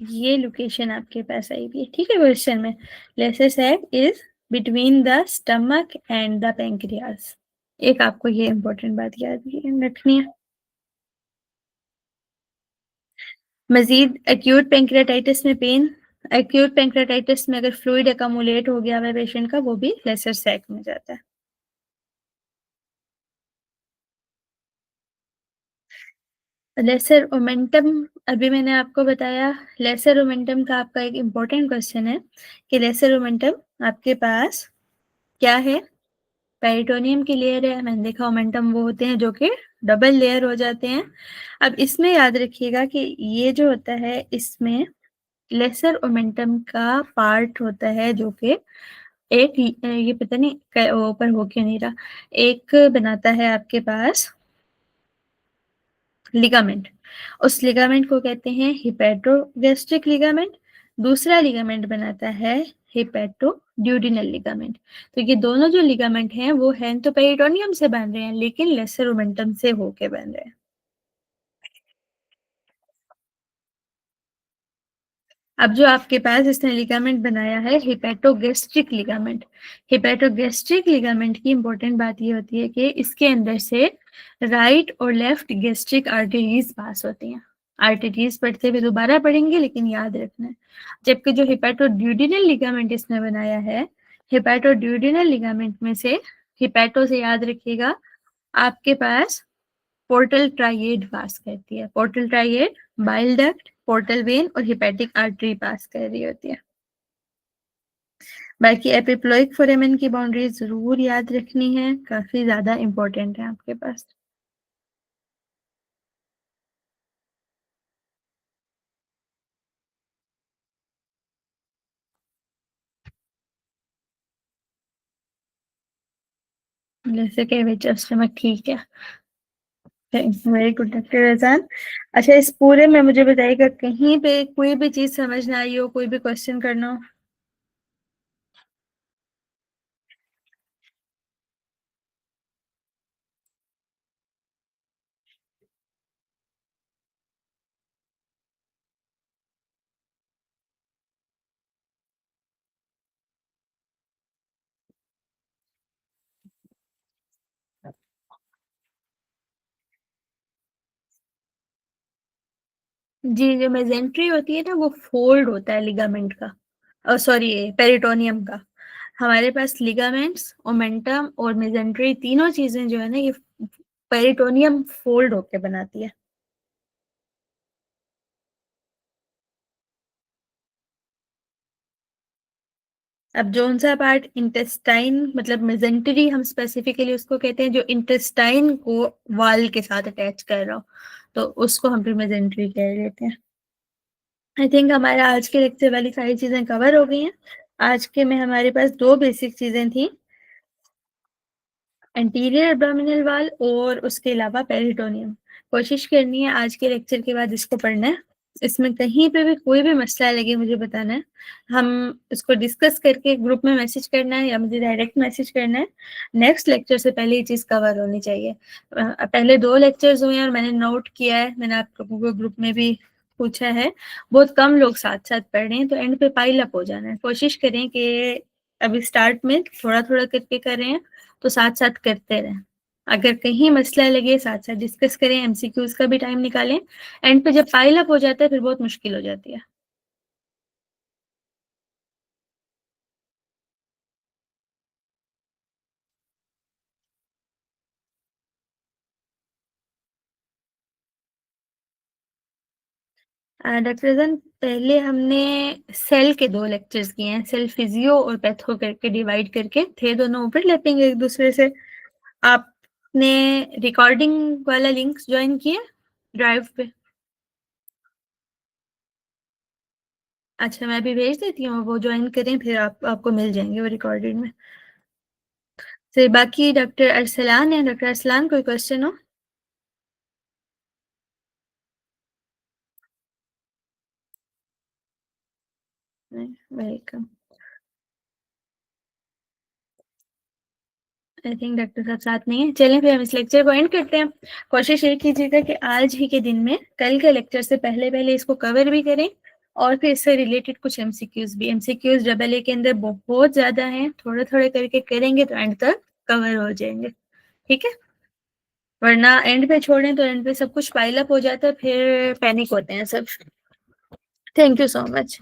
ये लोकेशन आपके पास आई भी है, ठीक है, क्वेश्चन में, lesser sac is between the stomach and the pancreas. एक आपको ये इंपॉर्टेंट बात याद रखनी है। मजीद एक्यूट पेंक्रियाटाइटिस में पेन, एक्यूट पेंक्रियाटाइटिस में अगर फ्लूइड अकामुलेट हो गया हुआ पेशेंट का, वो भी लेसर सैक में जाता है। लेसर ओमेंटम, अभी मैंने आपको बताया, लेसर ओमेंटम का आपका एक इम्पोर्टेंट क्वेश्चन है कि लेसर ओमेंटम आपके पास क्या है, पेरिटोनियम की लेयर है। मैंने देखा ओमेंटम वो होते हैं जो कि डबल लेयर हो जाते हैं। अब इसमें याद रखिएगा कि ये जो होता है, इसमें लेसर ओमेंटम का पार्ट होता है जो कि एक, ये पता नहीं ऊपर हो क्यों नहीं रहा, एक बनाता है आपके पास लिगामेंट। उस लिगामेंट को कहते हैं हिपेटोगैस्ट्रिक लिगामेंट। दूसरा लिगामेंट बनाता है हेपेटोड्यूडिनल लिगामेंट। तो ये दोनों जो लिगामेंट हैं वो हैं तो पेरिटोनियम से बन रहे हैं, लेकिन लेसर ओमेंटम से होके बन रहे हैं। अब जो आपके पास इसने लिगामेंट बनाया है हेपेटोगैस्ट्रिक लिगामेंट, हेपेटोगैस्ट्रिक लिगामेंट की इंपॉर्टेंट बात ये होती है कि इसके अंदर से राइट और लेफ्ट गैस्ट्रिक आर्टरीज पास होती हैं। आर्टरीज पढ़ते हुए दोबारा पढ़ेंगे, लेकिन याद रखना है। जबकि जो हेपेटोड्यूडिनल लिगामेंट इसने बनाया है, हेपेटोड्यूडिनल लिगामेंट में से हेपेटो से याद रखिएगा, आपके पास पोर्टल ट्राइएड पास करती है। Portal triad bile duct, portal vein और हेपेटिक आर्टरी पास कर रही होती है। बाकी एपिप्लोइक फोरेमेन की बाउंड्री जरूर याद रखनी है, काफी ज्यादा इंपॉर्टेंट है आपके पास। जैसे कैविटी ऑफ स्टमक, ठीक है, वेरी गुड डॉक्टर रजान। अच्छा, इस पूरे में मुझे बताइएगा कहीं पे कोई भी चीज समझ ना आई हो, कोई भी क्वेश्चन करना हो। जी, जो मेजेंट्री होती है ना, वो फोल्ड होता है लिगामेंट का, सॉरी पेरिटोनियम का। हमारे पास लिगामेंट्स, ओमेंटम और मेजेंट्री तीनों चीजें जो है ना, ये पेरिटोनियम फोल्ड होके बनाती है। अब जोन सा पार्ट इंटेस्टाइन, मतलब मेजेंटरी हम स्पेसिफिकली उसको कहते हैं जो इंटेस्टाइन को वाल के साथ अटैच कर रहा हो, तो उसको हम फिर मेजेंटरी कह देते हैं। आई थिंक हमारा आज के लेक्चर वाली सारी चीजें कवर हो गई हैं। आज के में हमारे पास दो बेसिक चीजें थी, एंटीरियर एब्डोमिनल वाल और उसके अलावा पेरिटोनियम। कोशिश करनी है आज के लेक्चर के बाद इसको पढ़ना है। इसमें कहीं पे भी कोई भी मसला लगे मुझे बताना है, हम इसको डिस्कस करके ग्रुप में मैसेज करना है या मुझे डायरेक्ट मैसेज करना है। नेक्स्ट लेक्चर से पहले ये चीज कवर होनी चाहिए। पहले दो लेक्चर्स हुए हैं और मैंने नोट किया है, मैंने आप लोगों को ग्रुप में भी पूछा है, बहुत कम लोग साथ साथ पढ़ रहे हैं, तो एंड पे पाइल अप हो जाना है। कोशिश करें कि अभी स्टार्ट में थोड़ा थोड़ा करके कर रहे हैं, तो साथ साथ करते रहें। अगर कहीं मसला लगे साथ साथ डिस्कस करें, एमसीक्यूज का भी टाइम निकालें। एंड पे जब पाइल अप हो जाता है फिर बहुत मुश्किल हो जाती है। डॉक्टर रजन, पहले हमने सेल के दो लेक्चर्स किए हैं, सेल फिजियो और पैथो करके डिवाइड करके थे, दोनों ओवरलैपिंग एक दूसरे से। आपने रिकॉर्डिंग वाला लिंक ज्वाइन किया ड्राइव पे? अच्छा, मैं अभी भेज देती हूँ, वो ज्वाइन करें, फिर आपको मिल जाएंगे वो रिकॉर्डेड में। फिर बाकी डॉक्टर अरसलान है, डॉक्टर अरसलान कोई क्वेश्चन हो? वेलकम। आई थिंक डॉक्टर साहब साथ नहीं है, चलें फिर हम इस लेक्चर को एंड करते हैं। कोशिश ये कीजिएगा कि आज ही के दिन में, कल के लेक्चर से पहले पहले इसको कवर भी करें, और फिर इससे रिलेटेड कुछ एमसीक्यूज भी। एमसीक्यूज डबल ए के अंदर बहुत ज्यादा हैं, थोड़े थोड़े करके करेंगे तो एंड तक कवर हो जाएंगे, ठीक है? वरना एंड पे छोड़ें तो एंड पे सब कुछ पाइल अप हो जाता है, फिर पैनिक होते हैं सब। Thank you so much.